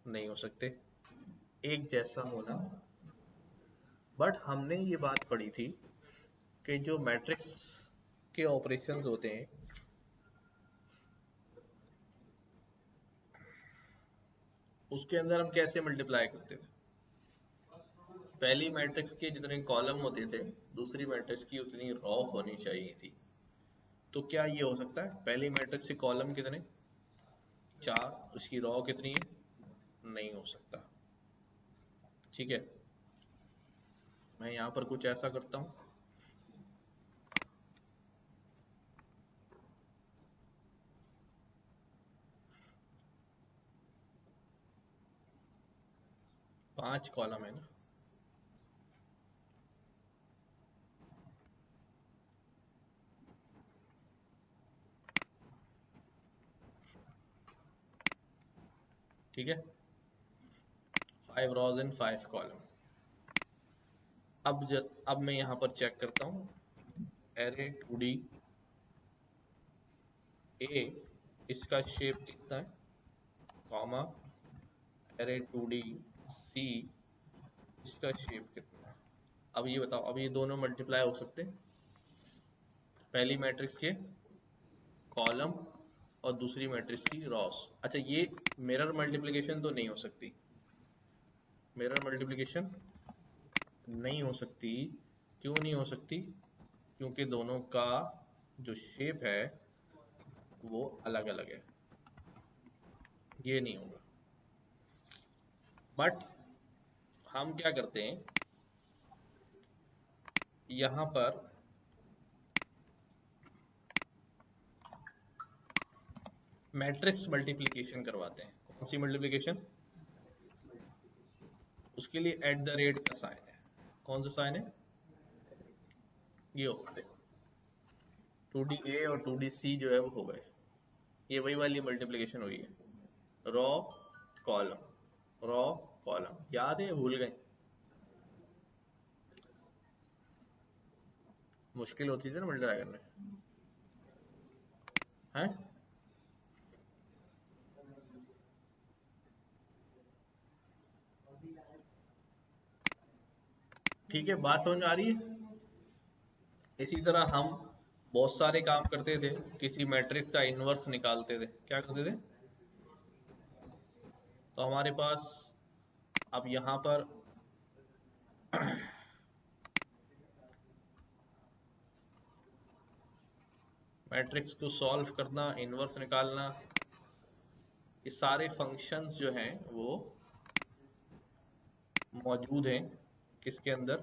नहीं हो सकते, एक जैसा होना। बट हमने ये बात पढ़ी थी कि जो मैट्रिक्स के ऑपरेशंस होते हैं उसके अंदर हम कैसे मल्टीप्लाई करते थे, पहली मैट्रिक्स के जितने कॉलम होते थे दूसरी मैट्रिक्स की उतनी रॉ होनी चाहिए थी। तो क्या ये हो सकता है, पहली मैट्रिक्स के कॉलम कितने, 4, उसकी रॉ कितनी है, नहीं हो सकता, ठीक है। मैं यहाँ पर कुछ ऐसा करता हूँ, 5 कॉलम है ना, ठीक है, 5 रॉज इन 5 कॉलम। अब मैं यहाँ पर चेक करता हूँ, एरे 2D ए, इसका शेप कितना है, कॉमा, एरे 2D सी, इसका शेप कितना है। अब ये बताओ, अब ये दोनों मल्टीप्लाई हो सकते हैं, पहली मैट्रिक्स के कॉलम और दूसरी मैट्रिक्स की रॉस। अच्छा, ये मिरर मल्टीप्लिकेशन तो नहीं हो सकती, मिरर मल्टीप्लिकेशन नहीं हो सकती, क्यों नहीं हो सकती? क्योंकि दोनों का जो शेप है वो अलग अलग है, ये नहीं होगा। बट हम क्या करते हैं, यहां पर मैट्रिक्स मल्टीप्लिकेशन करवाते हैं। कौन सी मल्टीप्लिकेशन? उसके लिए एट द रेट का साइन है। कौन सा साइन है? ये होगा, देखो 2D A और 2D C जो है वो हो गए, ये वही वाली मल्टीप्लिकेशन हुई है। रॉ कॉलम, रॉ कॉलम, याद है? भूल गए? मुश्किल होती थी ना मल्टीप्लाई करने, हैं? ठीक है, बात समझ में आ रही है? इसी तरह हम बहुत सारे काम करते थे, किसी मैट्रिक्स का इनवर्स निकालते थे। क्या करते थे? तो हमारे पास अब यहाँ पर मैट्रिक्स को सॉल्व करना, इनवर्स निकालना, ये सारे फंक्शंस जो हैं वो मौजूद हैं किसके अंदर?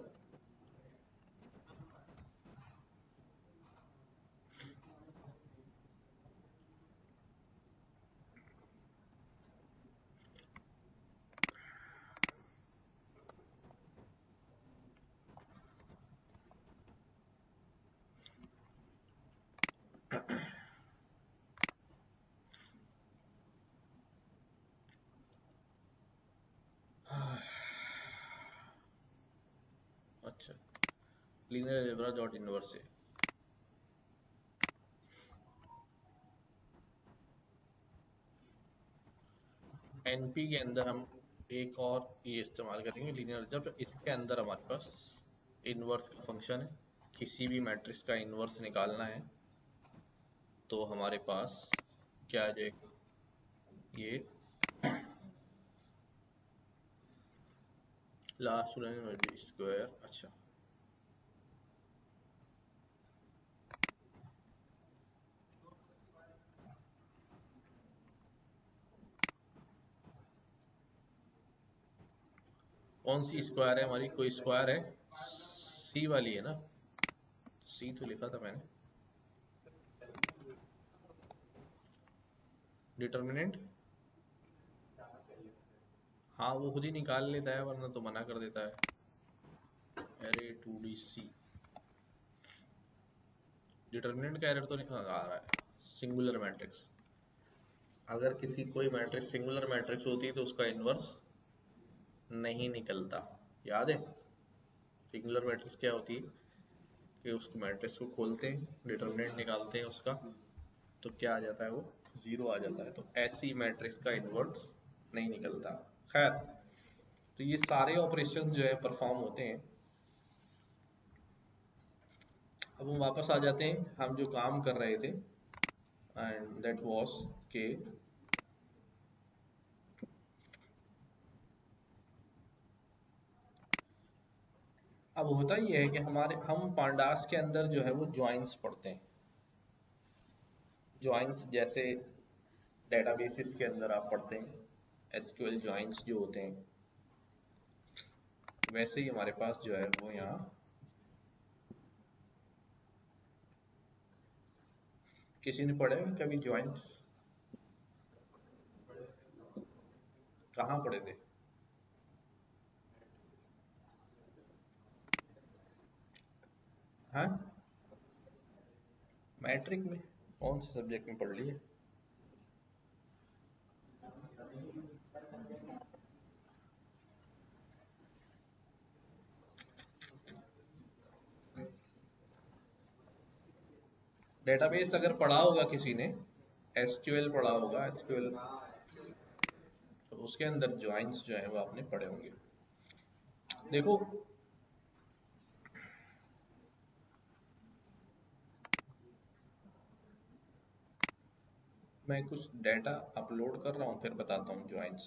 अच्छा, लीनियर अलजेब्रा डॉट इनवर्स है। एनपी के अंदर हम एक और ये इस्तेमाल करेंगे, लीनियर अलजेब्रा। इसके अंदर हमारे पास इनवर्स का फंक्शन है। किसी भी मैट्रिक्स का इनवर्स निकालना है तो हमारे पास क्या आ जाएगा? ये लास्ट स्क्वायर। अच्छा, कौन सी स्क्वायर है हमारी? कोई स्क्वायर है? सी वाली है ना? सी तो लिखा था मैंने। डिटर्मिनेंट, हाँ वो खुद ही निकाल लेता है, वरना तो मना कर देता है। अरे 2D C डिटर्मिनेंट का एरर तो नहीं, हाँ, आ रहा है। सिंगुलर मैट्रिक्स, अगर किसी कोई मैट्रिक्स सिंगुलर मैट्रिक्स होती है तो उसका इनवर्स नहीं निकलता। याद है? सिंगुलर मैट्रिक्स क्या होती है कि उस मैट्रिक्स को खोलते हैं, डिटर्मिनेंट निकालते हैं उसका, तो क्या आ जाता है? वो जीरो आ जाता है। तो ऐसी मैट्रिक्स का इनवर्स नहीं निकलता। खैर, तो ये सारे ऑपरेशन जो है परफॉर्म होते हैं। अब हम वापस आ जाते हैं, हम जो काम कर रहे थे, एंड दैट वाज के अब होता ये है कि हम पांडास के अंदर जो है वो ज्वाइंस पढ़ते हैं। ज्वाइंस जैसे डेटाबेसिस के अंदर आप पढ़ते हैं, एसक्यूएल ज्वाइंस जो होते हैं, वैसे ही हमारे पास जो है वो यहाँ किसी ने पढ़े हैं कभी ज्वाइंस? कहाँ पढ़े थे? हाँ, मैट्रिक में? कौन से सब्जेक्ट में पढ़ लिए? डेटाबेस अगर पढ़ा होगा किसी ने, एसक्यूएल पढ़ा होगा, एसक्यूएल, तो उसके अंदर ज्वाइंस जो है वो आपने पढ़े होंगे। देखो, मैं कुछ डेटा अपलोड कर रहा हूँ, फिर बताता हूँ ज्वाइंस।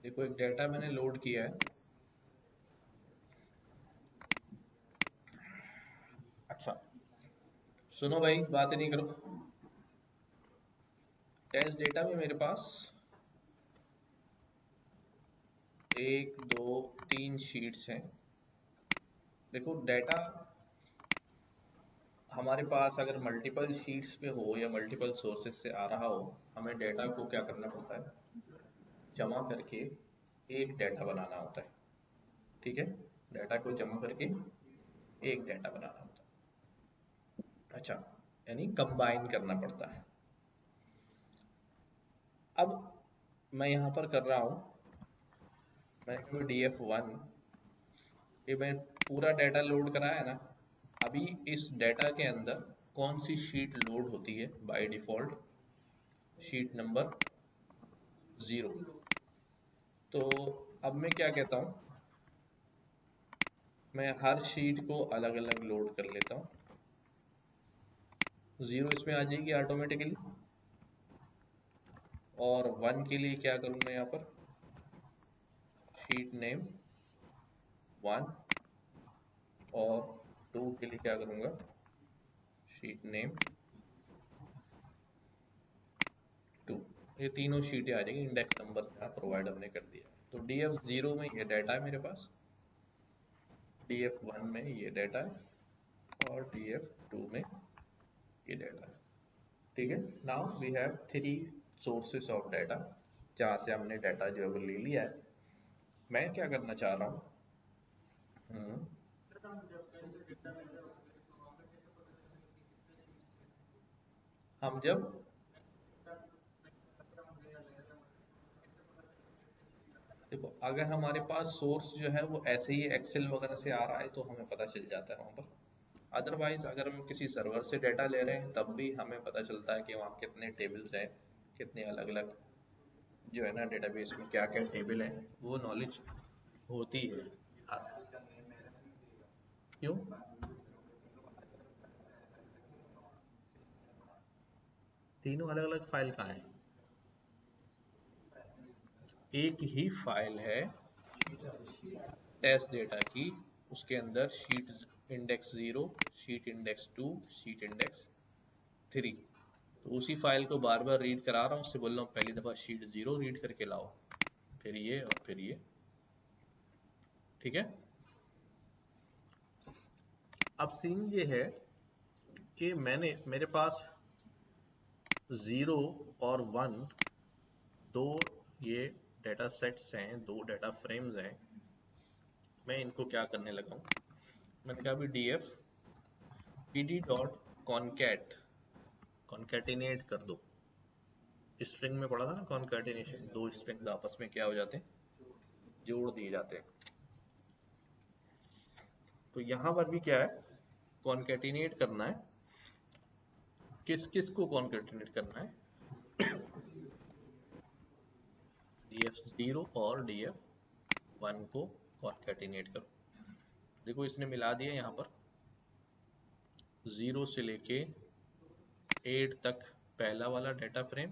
देखो एक डेटा मैंने लोड किया है। अच्छा सुनो भाई, बात ही नहीं करो। टेस्ट डेटा में मेरे पास एक दो तीन शीट्स हैं। देखो डाटा हमारे पास अगर मल्टीपल शीट्स पे हो या मल्टीपल सोर्सेज से आ रहा हो, हमें डाटा को क्या करना पड़ता है, जमा करके एक डाटा बनाना होता है। ठीक है, डाटा को जमा करके एक डाटा बनाना होता है। अच्छा, यानी कंबाइन करना पड़ता है। अब मैं यहाँ पर कर रहा हूँ, मैंने df1, ये मैं पूरा डाटा लोड कराया है ना। अभी इस डाटा के अंदर कौन सी शीट लोड होती है बाय डिफॉल्ट, शीट नंबर 0। तो अब मैं क्या कहता हूँ, मैं हर शीट को अलग अलग लोड कर लेता हूँ। 0 इसमें आ जाएगी ऑटोमेटिकली, और 1 के लिए क्या करूँगा यहाँ पर, शीट नेम 1, और 2 के लिए क्या करूँगा, शीट नेम 2। ये तीनों शीटें आ जाएंगी, इंडेक्स नंबर क्या प्रोवाइड हमने कर दिया है। तो df0 में ये डाटा है मेरे पास, df1 में ये डाटा है, और df2 में ये डाटा है। ठीक है, now we have 3 sources of data, जहाँ से हमने डाटा जो है वो ले लिया है। मैं क्या करना चाह रहा हूँ, हम्म, हम जब, देखो अगर हमारे पास सोर्स जो है वो ऐसे ही एक्सेल वगैरह से आ रहा है तो हमें पता चल जाता है वहाँ पर। अदरवाइज अगर हम किसी सर्वर से डाटा ले रहे हैं तब भी हमें पता चलता है कि वहाँ कितने टेबल्स हैं, कितने अलग अलग जो है ना डेटाबेस में क्या क्या टेबल है, वो नॉलेज होती है। क्यों? तीनों अलग अलग फाइल कहाँ है? एक ही फाइल है टेस्ट डेटा की, उसके अंदर sheet index 0, sheet index 2, sheet index 3। तो उसी फाइल को बार बार रीड करा रहा हूँ, उससे बोल रहा हूँ पहली दफ़ा शीट 0 रीड करके लाओ, फिर ये और फिर ये। ठीक है, अब सीन ये है कि मेरे पास 0 और 1, दो ये डेटा सेट्स हैं, दो डेटा फ्रेम्स हैं। मैं इनको क्या करने लगा हूँ, मैंने कहा अभी df pd dot concat, concatenate कर दो। स्ट्रिंग में पढ़ा था ना कॉन्कैटिनेशन, दो स्ट्रिंग्स आपस में क्या हो जाते हैं, जोड़ दिए जाते हैं। तो यहाँ पर भी क्या है, कॉन्कैटिनेट करना है। किस किस को कॉन्कैटिनेट करना है, df0 और df1 को कॉन्कैटिनेट करो। देखो इसने मिला दिया यहाँ पर 0 से लेके 8 तक पहला वाला डाटा फ्रेम,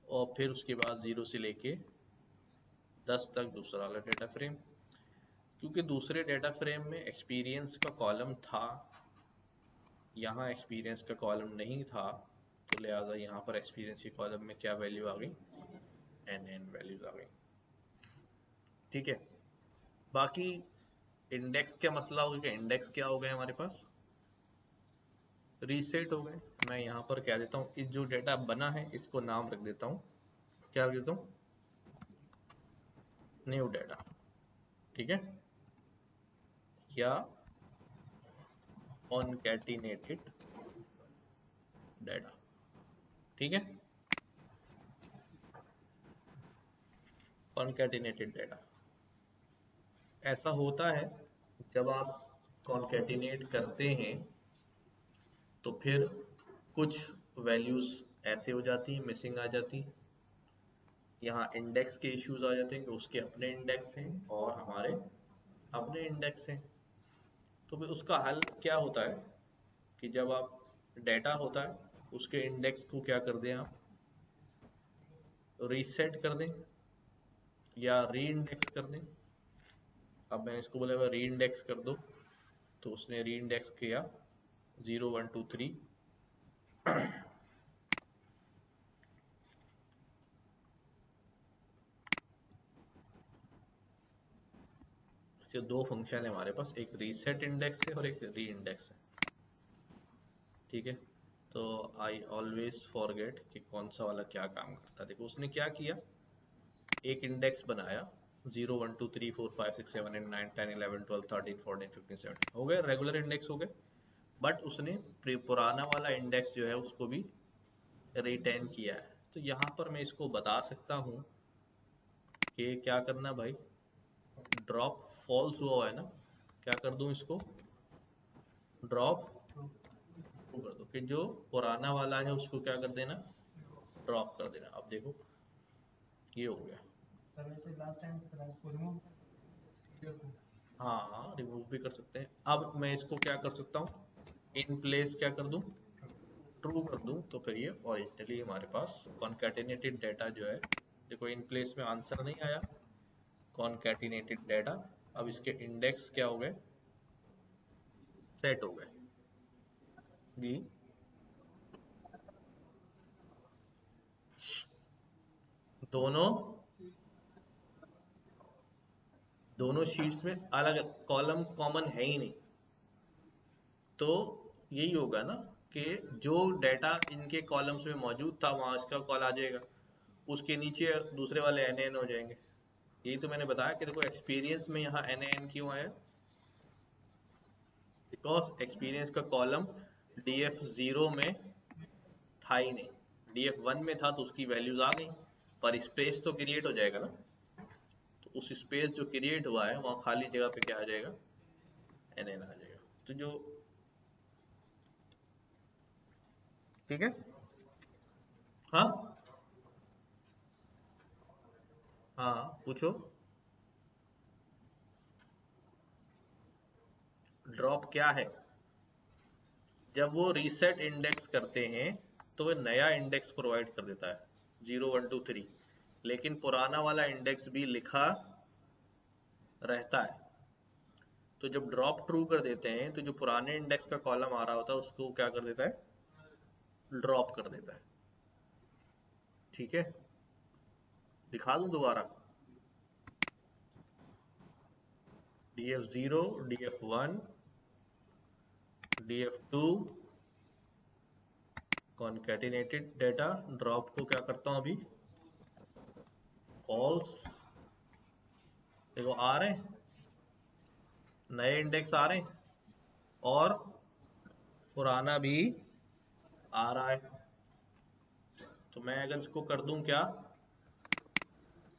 और फिर उसके बाद 0 से लेके 10 तक दूसरा वाला डाटा फ्रेम। क्योंकि दूसरे डाटा फ्रेम में एक्सपीरियंस का कॉलम था, यहाँ एक्सपीरियंस का कॉलम नहीं था, तो लिहाजा यहाँ पर एक्सपीरियंस के कॉलम में क्या वैल्यू आ गई, एन वैल्यूज आ गई। ठीक है, बाकी इंडेक्स क्या मसला हो गया, इंडेक्स क्या हो गए हमारे पास, रीसेट हो गए। मैं यहाँ पर क्या देता हूँ, इस जो डाटा बना है इसको नाम रख देता हूँ, क्या रख देता हूँ, न्यू डाटा। ठीक है, या कॉन्कैटिनेटेड डाटा। ठीक है, कॉन्कैटिनेटेड डाटा ऐसा होता है जब आप कॉन्कैटिनेट करते हैं तो फिर कुछ वैल्यूज ऐसे हो जाती हैं, मिसिंग आ जाती। यहाँ इंडेक्स के इश्यूज आ जाते हैं कि उसके अपने इंडेक्स हैं और हमारे अपने इंडेक्स हैं। तो फिर उसका हल क्या होता है कि जब आप डेटा होता है उसके इंडेक्स को क्या कर दें आप, रीसेट कर दें। या री इंडेक्स कर दें। अब मैंने इसको बोला री इंडेक्स कर दो, तो उसने री इंडेक्स किया 0 1 2 3। तो दो फंक्शन है हमारे पास, एक रीसेट इंडेक्स है और एक री इंडेक्स है। ठीक है, तो आई ऑलवेज फॉरगेट कि कौन सा वाला क्या काम करता है। देखो उसने क्या किया, एक इंडेक्स बनाया 0 1 2 3 4 5 6 7 8 9 10 11 12 13 14 15 17 हो गए, रेगुलर इंडेक्स हो गए। बट उसने पुराना वाला इंडेक्स जो है उसको भी रिटेन किया है। तो यहाँ पर मैं इसको बता सकता हूँ कि क्या करना भाई, ड्रॉप फॉल्स हुआ है ना, क्या कर दूं इसको, ड्रॉप कर दो कि जो पुराना वाला है उसको क्या कर देना, ड्रॉप कर देना। अब देखो ये हो गया। सर वैसे लास्ट टाइम इसको रिमूव को। हाँ हाँ, रिमूव भी कर सकते हैं। अब मैं इसको क्या कर सकता हूँ, इन प्लेस क्या कर दूं, ट्रू कर दूं, तो फिर ये ओरिजिनली हमारे पास कॉन्कैटिनेटेड डाटा जो है, देखो इन प्लेस में आंसर नहीं आया, कॉन्कैटिनेटेड डाटा। अब इसके इंडेक्स क्या हो गए, सेट हो गए जी। दोनों दोनों शीट्स में अलग कॉलम कॉमन है ही नहीं, तो यही होगा ना कि जो डाटा इनके कॉलम्स में मौजूद था वहां इसका कॉल आ जाएगा, उसके नीचे दूसरे वाले एन एन हो जाएंगे। यही तो मैंने बताया कि देखो एक्सपीरियंस में यहाँ एन एन क्यों है, बिकॉज एक्सपीरियंस का कॉलम डी एफ जीरो में था ही नहीं, डी एफ वन में था तो उसकी वैल्यूज आ गई, पर स्पेस तो क्रिएट हो जाएगा ना, तो उस स्पेस जो क्रिएट हुआ है वहाँ खाली जगह पे क्या आ जाएगा, एन एन आ जाएगा। तो जो, ठीक है, हाँ हाँ पूछो। ड्रॉप क्या है, जब वो रीसेट इंडेक्स करते हैं तो वो नया इंडेक्स प्रोवाइड कर देता है 0 1 2 3, लेकिन पुराना वाला इंडेक्स भी लिखा रहता है। तो जब ड्रॉप ट्रू कर देते हैं तो जो पुराने इंडेक्स का कॉलम आ रहा होता है उसको क्या कर देता है, ड्रॉप कर देता है। ठीक है, दिखा दूं दोबारा, D F zero, D F one, D F two, concatenated data, drop को क्या करता हूं अभी, फॉल्स। देखो आ रहे हैं, नए इंडेक्स आ रहे हैं और पुराना भी आ रहा है। तो मैं अगर इसको कर दूं क्या,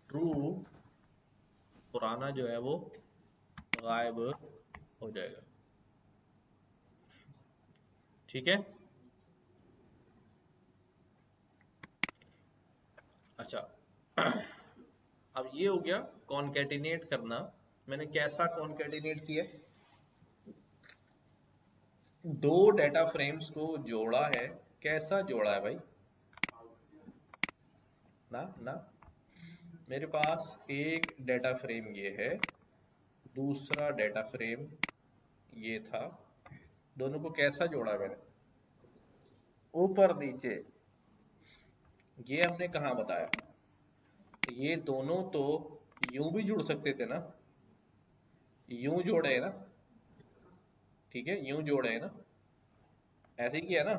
ट्रू, पुराना जो है वो गायब हो जाएगा। ठीक है, अच्छा। अब ये हो गया कॉन्केटिनेट करना। मैंने कैसा कॉन्केटिनेट किया, दो डेटा फ्रेम्स को जोड़ा है। कैसा जोड़ा है भाई, ना ना, मेरे पास एक डेटा फ्रेम ये है, दूसरा डेटा फ्रेम ये था, दोनों को कैसा जोड़ा है मैंने, ऊपर नीचे। ये हमने कहाँ बताया, ये दोनों तो यूं भी जुड़ सकते थे ना, यूं जोड़े है ना, ठीक है यूं जोड़े है ना, ऐसे ही किया ना।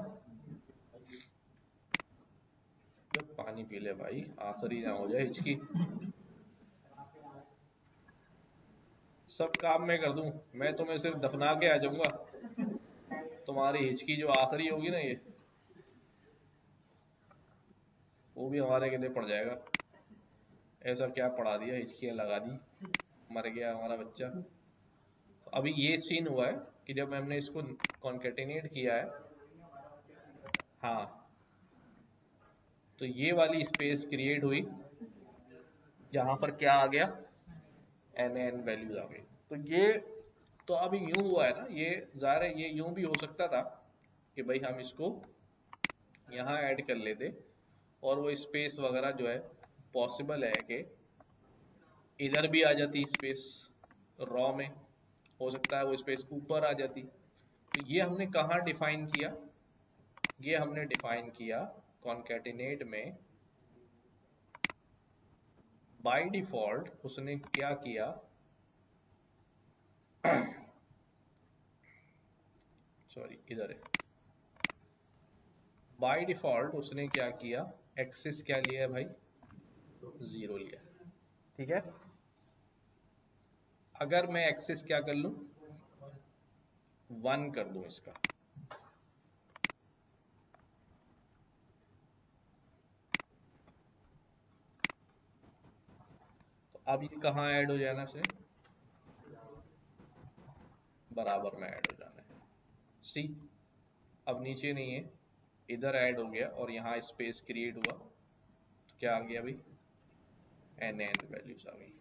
जब पानी पी ले भाई, आखिरी ना हो जाए हिचकी, सब काम मैं कर दूं, मैं तुम्हें सिर्फ दफना के आ जाऊंगा, तुम्हारी हिचकी जो आखिरी होगी ना ये, वो भी हमारे के लिए पड़ जाएगा। ऐसा क्या पढ़ा दिया, हिचकियां लगा दी, मर गया हमारा बच्चा। तो अभी ये सीन हुआ है कि जब हमने इसको कॉन्केटिनेट किया है, हाँ, तो ये वाली स्पेस क्रिएट हुई जहां पर क्या आ गया, एन एन वैल्यूज आ गई। तो ये, तो अभी यूं हुआ है ना, ये ज़ाहिर है ये यूं भी हो सकता था कि भाई हम इसको यहाँ ऐड कर लेते और वो स्पेस वगैरह जो है पॉसिबल है कि इधर भी आ जाती स्पेस रॉ में, हो सकता है वो स्पेस ऊपर आ जाती। तो ये हमने कहाँ डिफाइन किया, ये हमने डिफाइन किया कॉन्केटिनेट में। बाय डिफॉल्ट उसने क्या किया, सॉरी इधर है, बाय डिफॉल्ट उसने क्या किया, एक्सिस क्या लिया है भाई, 0 लिया है। ठीक है, अगर मैं एक्सिस क्या कर लूं, 1 कर दूं इसका, तो अब ये कहाँ ऐड हो जाना से, बराबर में ऐड हो जाना है। सी, अब नीचे नहीं है, इधर ऐड हो गया और यहाँ स्पेस क्रिएट हुआ, तो क्या आ गया भाई, एन एन वैल्यूज आ गई।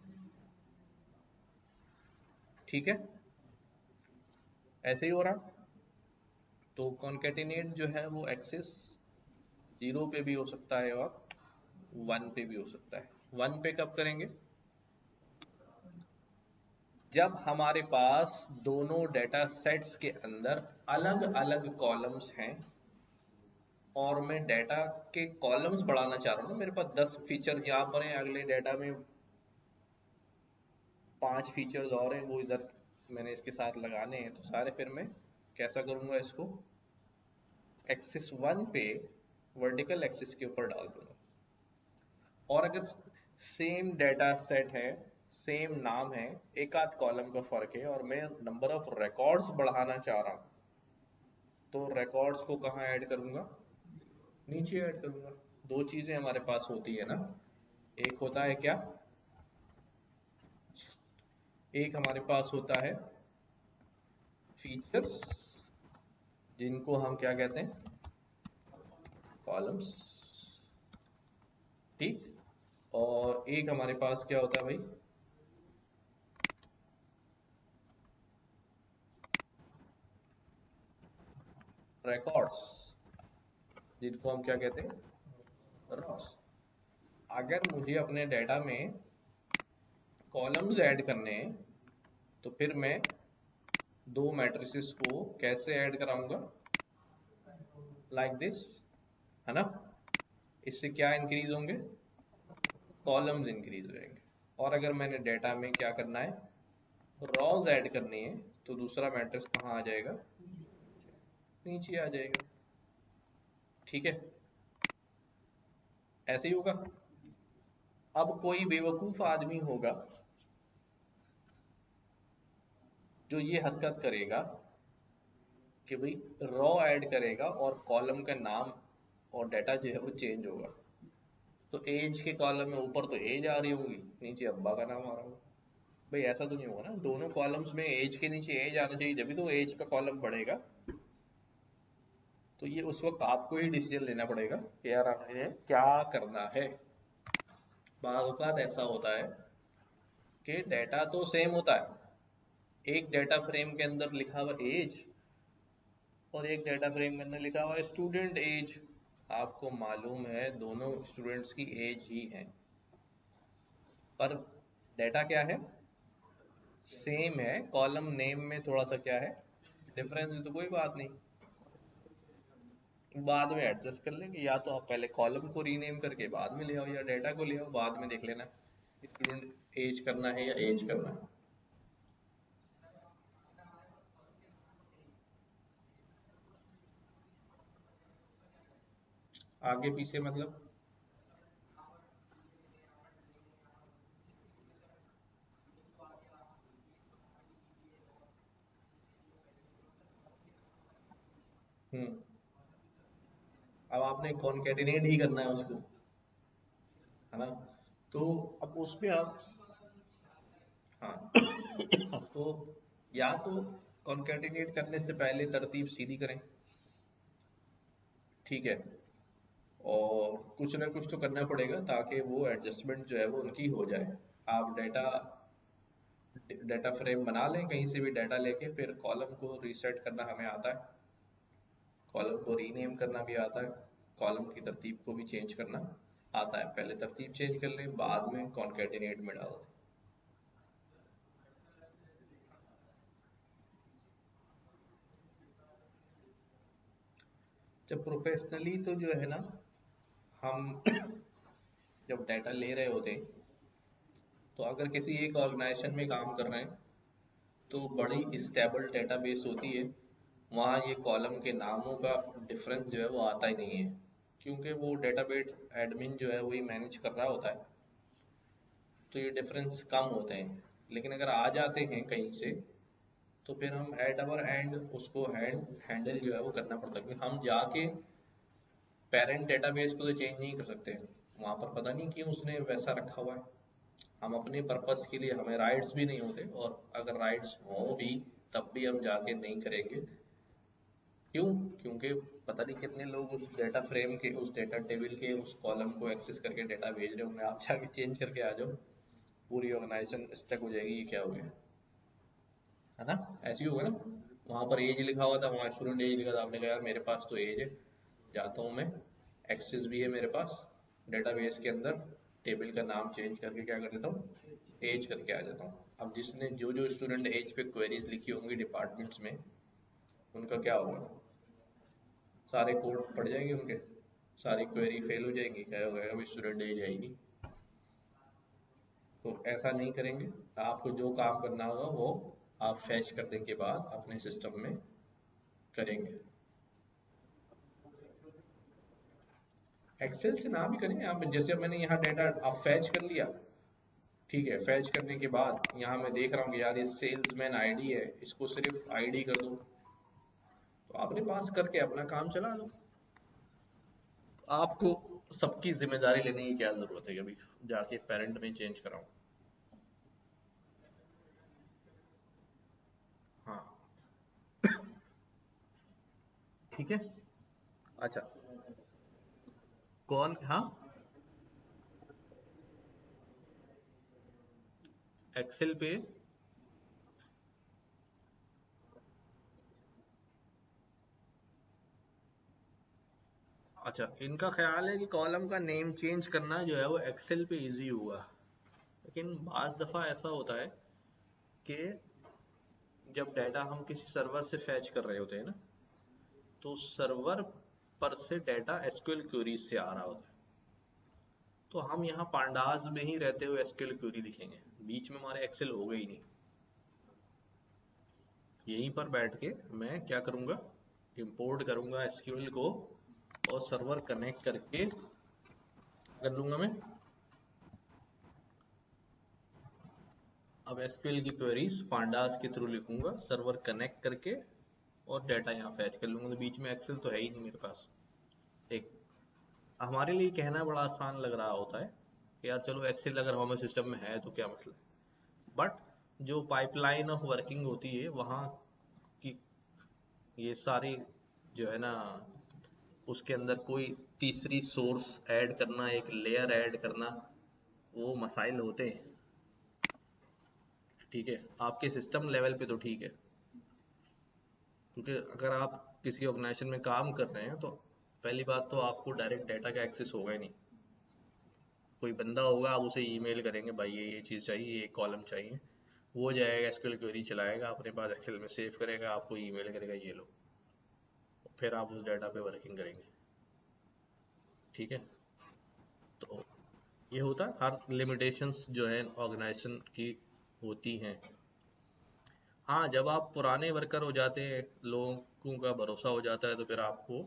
ठीक है, ऐसे ही हो रहा। तो कॉन्केटिनेट जो है वो एक्सिस 0 पे भी हो सकता है और 1 पे भी हो सकता है। 1 पे कब करेंगे, जब हमारे पास दोनों डेटा सेट्स के अंदर अलग अलग कॉलम्स हैं और मैं डेटा के कॉलम्स बढ़ाना चाह रहा हूँ ना, मेरे पास 10 फीचर यहाँ पर हैं, अगले डेटा में 5 फीचर्स और हैं, वो इधर मैंने इसके साथ लगाने हैं, तो सारे फिर मैं कैसा करूँगा इसको, एक्सिस 1 पे वर्टिकल एक्सिस के ऊपर डाल दूंगा। और अगर सेम डेटा सेट है, सेम नाम है, एक आध कॉलम का फर्क है और मैं नंबर ऑफ रिकॉर्ड्स बढ़ाना चाह रहा हूँ, तो रिकॉर्ड्स को कहाँ ऐड करूंगा, नीचे ऐड करूंगा। दो चीजें हमारे पास होती है ना, एक होता है क्या, एक हमारे पास होता है फीचर्स, जिनको हम क्या कहते हैं, कॉलम्स। ठीक, और एक हमारे पास क्या होता है भाई, रिकॉर्ड्स, जिनको हम क्या कहते हैं, रॉस। अगर मुझे अपने डेटा में कॉलम्स ऐड करने हैं, तो फिर मैं दो मैट्रिसेस को कैसे ऐड कराऊंगा, लाइक दिस, है ना। इससे क्या इंक्रीज होंगे, कॉलम्स इंक्रीज हो जाएंगे। और अगर मैंने डेटा में क्या करना है, रॉज ऐड करनी है, तो दूसरा मैट्रिक्स कहाँ आ जाएगा, नीचे आ जाएगा। ठीक है, ऐसे ही होगा। अब कोई बेवकूफ आदमी होगा जो ये हरकत करेगा कि भाई रॉ ऐड करेगा और कॉलम का नाम और डेटा जो है वो चेंज होगा। तो एज के कॉलम में ऊपर तो एज आ रही होगी, नीचे अब्बा का नाम आ रहा होगा। भाई ऐसा तो नहीं होगा ना, दोनों कॉलम्स में एज के नीचे एज आना चाहिए, जब भी तो एज का कॉलम बढ़ेगा। तो ये उस वक्त आपको ही डिसीजन लेना पड़ेगा कि यार हमें क्या करना है। बाज़ औक़ात ऐसा होता है कि डेटा तो सेम होता है, एक डेटा फ्रेम के अंदर लिखा हुआ एज और एक डेटा फ्रेम के अंदर लिखा हुआ है स्टूडेंट एज। आपको मालूम है दोनों स्टूडेंट्स की एज ही है, पर डेटा क्या है, सेम है, कॉलम नेम में थोड़ा सा क्या है डिफरेंस है, तो कोई बात नहीं, बाद में एडजस्ट कर लेंगे। या तो आप पहले कॉलम को रीनेम करके बाद में ले आओ, या डेटा को ले आओ, बाद में देख लेना स्टूडेंट एज करना है या एज करना है। आगे पीछे मतलब, हम्म, अब आपने कॉन्केटिनेट ही करना है उसको, है ना। तो अब उसमें आप, हाँ, तो या तो कॉन्केटिनेट करने से पहले तरतीब सीधी करें, ठीक है, और कुछ ना कुछ तो करना पड़ेगा ताकि वो एडजस्टमेंट जो है वो उनकी हो जाए। आप डेटा डेटा फ्रेम बना लें कहीं से भी डेटा लेके, फिर कॉलम को रीसेट करना हमें आता है, कॉलम को रीनेम करना भी आता है, कॉलम की तरतीब को भी चेंज करना आता है। पहले तरतीब चेंज कर लें, बाद में कॉन्केटिनेट में डाल दें। जब प्रोफेशनली तो जो है ना, हम जब डाटा ले रहे होते हैं, तो अगर किसी एक ऑर्गेनाइजेशन में काम कर रहे हैं तो बड़ी स्टेबल डेटाबेस होती है। वहाँ ये कॉलम के नामों का डिफरेंस जो है वो आता ही नहीं है, क्योंकि वो डेटाबेस एडमिन जो है वही मैनेज कर रहा होता है, तो ये डिफरेंस कम होते हैं। लेकिन अगर आ जाते हैं कहीं से, तो फिर हम एट अवर एंड उसको हैंडल जो है वो करना पड़ता है, क्योंकि हम जाके पेरेंट डेटाबेस को तो चेंज नहीं कर सकते। वहाँ पर पता नहीं क्यों उसने वैसा रखा हुआ है। हम अपने पर्पस के लिए, हमें राइट्स भी नहीं होते, और अगर राइट्स हों भी तब भी हम जाके नहीं करेंगे। क्यों? क्योंकि पता नहीं कितने लोग उस डेटा फ्रेम के, उस डेटा टेबल के उस कॉलम को एक्सेस करके डेटा भेज रहे होंगे। आप जाके चेंज करके आ जाओ, पूरी ऑर्गेनाइजेशन स्टक हो जाएगी, ये क्या हो गया, है ना? ऐसे ही होगा ना। वहाँ पर एज लिखा हुआ था, वहाँ स्टूडेंट एज लिखा था, आपने कहा यार मेरे पास तो एज है, जाता हूँ मैं, एक्सेस भी है मेरे पास डेटाबेस के अंदर, टेबल का नाम चेंज करके क्या कर देता हूँ, एज करके आ जाता हूँ। अब जिसने जो जो स्टूडेंट एज पे क्वेरीज लिखी होंगी डिपार्टमेंट्स में, उनका क्या होगा? सारे कोड पड़ जाएंगे उनके, सारी क्वेरी फेल हो जाएंगी, क्या हो गया, अभी स्टूडेंट एज आएगी। तो ऐसा नहीं करेंगे। आपको जो काम करना होगा वो आप फैच करने के बाद अपने सिस्टम में करेंगे। एक्सेल से ना भी करें, आप जैसे मैंने यहाँ डाटा आप फैच कर लिया, ठीक है, फैच करने के बाद यहाँ मैं देख रहा हूँ कि यार ये सेल्समैन आईडी है, इसको सिर्फ आईडी कर दो, तो आपने पास करके अपना काम चला लो। आपको सबकी जिम्मेदारी लेने की क्या जरूरत है कि अभी जाके पेरेंट में चेंज कराऊं? हाँ, ठीक है। अच्छा, कौन? हाँ, एक्सेल पे। अच्छा, इनका ख्याल है कि कॉलम का नेम चेंज करना जो है वो एक्सेल पे इजी होगा, लेकिन बाज दफ़ा ऐसा होता है कि जब डाटा हम किसी सर्वर से फैच कर रहे होते हैं ना, तो सर्वर पर से डाटा एसक्यूएल क्वेरीज से आ रहा होता है। तो हम यहाँ पांडास में ही रहते हुए एसक्यूएल क्वेरी लिखेंगे, बीच में हमारे एक्सेल होगा ही नहीं। यहीं पर बैठ के मैं क्या करूँगा, इंपोर्ट करूँगा एसक्यूएल को, और सर्वर कनेक्ट करके कर लूँगा मैं। अब एसक्यूएल की क्वेरीज पांडास के थ्रू लिखूंगा, सर्वर कनेक्ट करके, और डाटा यहाँ फैच कर लूंगा। तो बीच में एक्सेल तो है ही नहीं मेरे पास। एक हमारे लिए कहना बड़ा आसान लग रहा होता है कि यार चलो एक्सेल अगर हमारे सिस्टम में है तो क्या मसला है, बट जो पाइपलाइन ऑफ वर्किंग होती है वहाँ की, ये सारी जो है ना, उसके अंदर कोई तीसरी सोर्स ऐड करना, एक लेयर ऐड करना, वो मसाइल होते हैं। ठीक है, आपके सिस्टम लेवल पे तो ठीक है, क्योंकि अगर आप किसी ऑर्गेनाइजेशन में काम कर रहे हैं तो पहली बात तो आपको डायरेक्ट डाटा का एक्सेस होगा ही नहीं। कोई बंदा होगा, आप उसे ईमेल करेंगे भाई ये चीज़ चाहिए, ये कॉलम चाहिए, वो जाएगा एसक्यूएल क्वेरी चलाएगा अपने पास, एक्सेल में सेव करेगा, आपको ईमेल करेगा ये लो, फिर आप उस डाटा पे वर्किंग करेंगे। ठीक है, तो ये होता है, हर लिमिटेशंस जो है ऑर्गेनाइजेशन की होती हैं। हाँ, जब आप पुराने वर्कर हो जाते हैं, लोगों का भरोसा हो जाता है, तो फिर आपको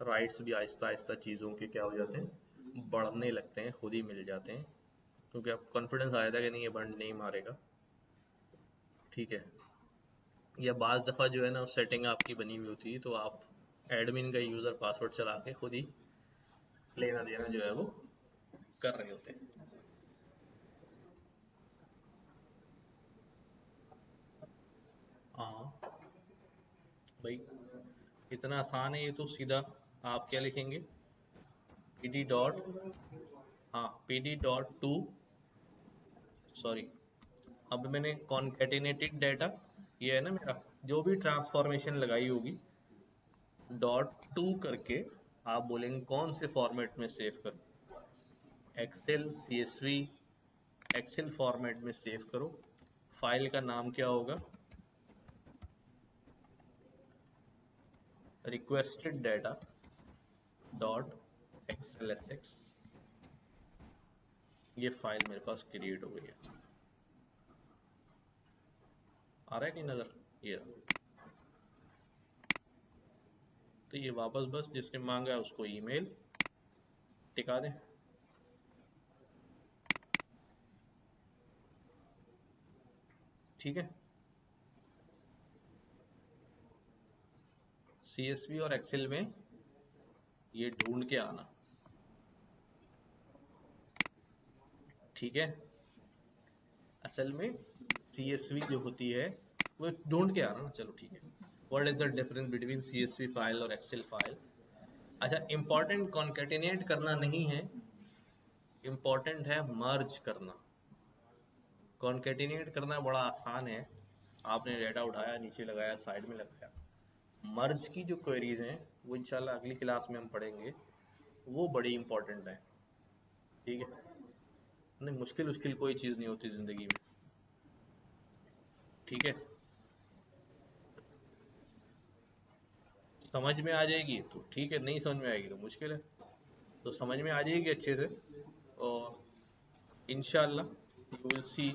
राइट्स भी आहिस्ता आहिस्ता चीज़ों के क्या हो जाते हैं, बढ़ने लगते हैं, खुद ही मिल जाते हैं, क्योंकि आपको कॉन्फिडेंस आया था कि नहीं ये बंद नहीं मारेगा। ठीक है, या बाज़ दफ़ा जो है ना सेटिंग आपकी बनी हुई होती है, तो आप एडमिन का यूज़र पासवर्ड चला के खुद ही लेना देना जो है वो कर रहे होते हैं। हाँ भाई, इतना आसान है ये तो। सीधा आप क्या लिखेंगे, पी डी डॉट, हाँ, P D dot to, sorry, अब मैंने कॉन्केटिनेटेड डाटा, ये है ना मेरा, जो भी ट्रांसफॉर्मेशन लगाई होगी, डॉट टू करके आप बोलेंगे कौन से फॉर्मेट में सेव करो, एक्सेल, सीएसवी, एक्सेल फॉर्मेट में सेव करो। फाइल का नाम क्या होगा, रिक्वेस्टेड डाटा, डॉट XLSX, ये फाइल मेरे पास क्रिएट हो गई है। आ रहा है कि नजर? ये तो ये वापस बस जिसने मांगा है उसको ईमेल टिका दें। ठीक है, CSV और एक्सेल में ये ढूंढ के आना। ठीक है, असल में CSV जो होती है वो ढूंढ के आना ना। चलो ठीक है, what is the difference between CSV file और एक्सेल फाइल? अच्छा, इंपॉर्टेंट कॉन्केटिनेट करना नहीं है, इंपॉर्टेंट है मर्ज करना। कॉन्केटिनेट करना बड़ा आसान है, आपने डेटा उठाया, नीचे लगाया, साइड में लगाया। मर्ज की जो क्वेरीज हैं वो इंशाल्लाह अगली क्लास में हम पढ़ेंगे, वो बड़ी इंपॉर्टेंट है। ठीक है, नहीं मुश्किल मुश्किल कोई चीज़ नहीं होती ज़िंदगी में। ठीक है, समझ में आ जाएगी तो ठीक है, नहीं समझ में आएगी तो मुश्किल है। तो समझ में आ जाएगी अच्छे से, और इंशाल्लाह यू विल सी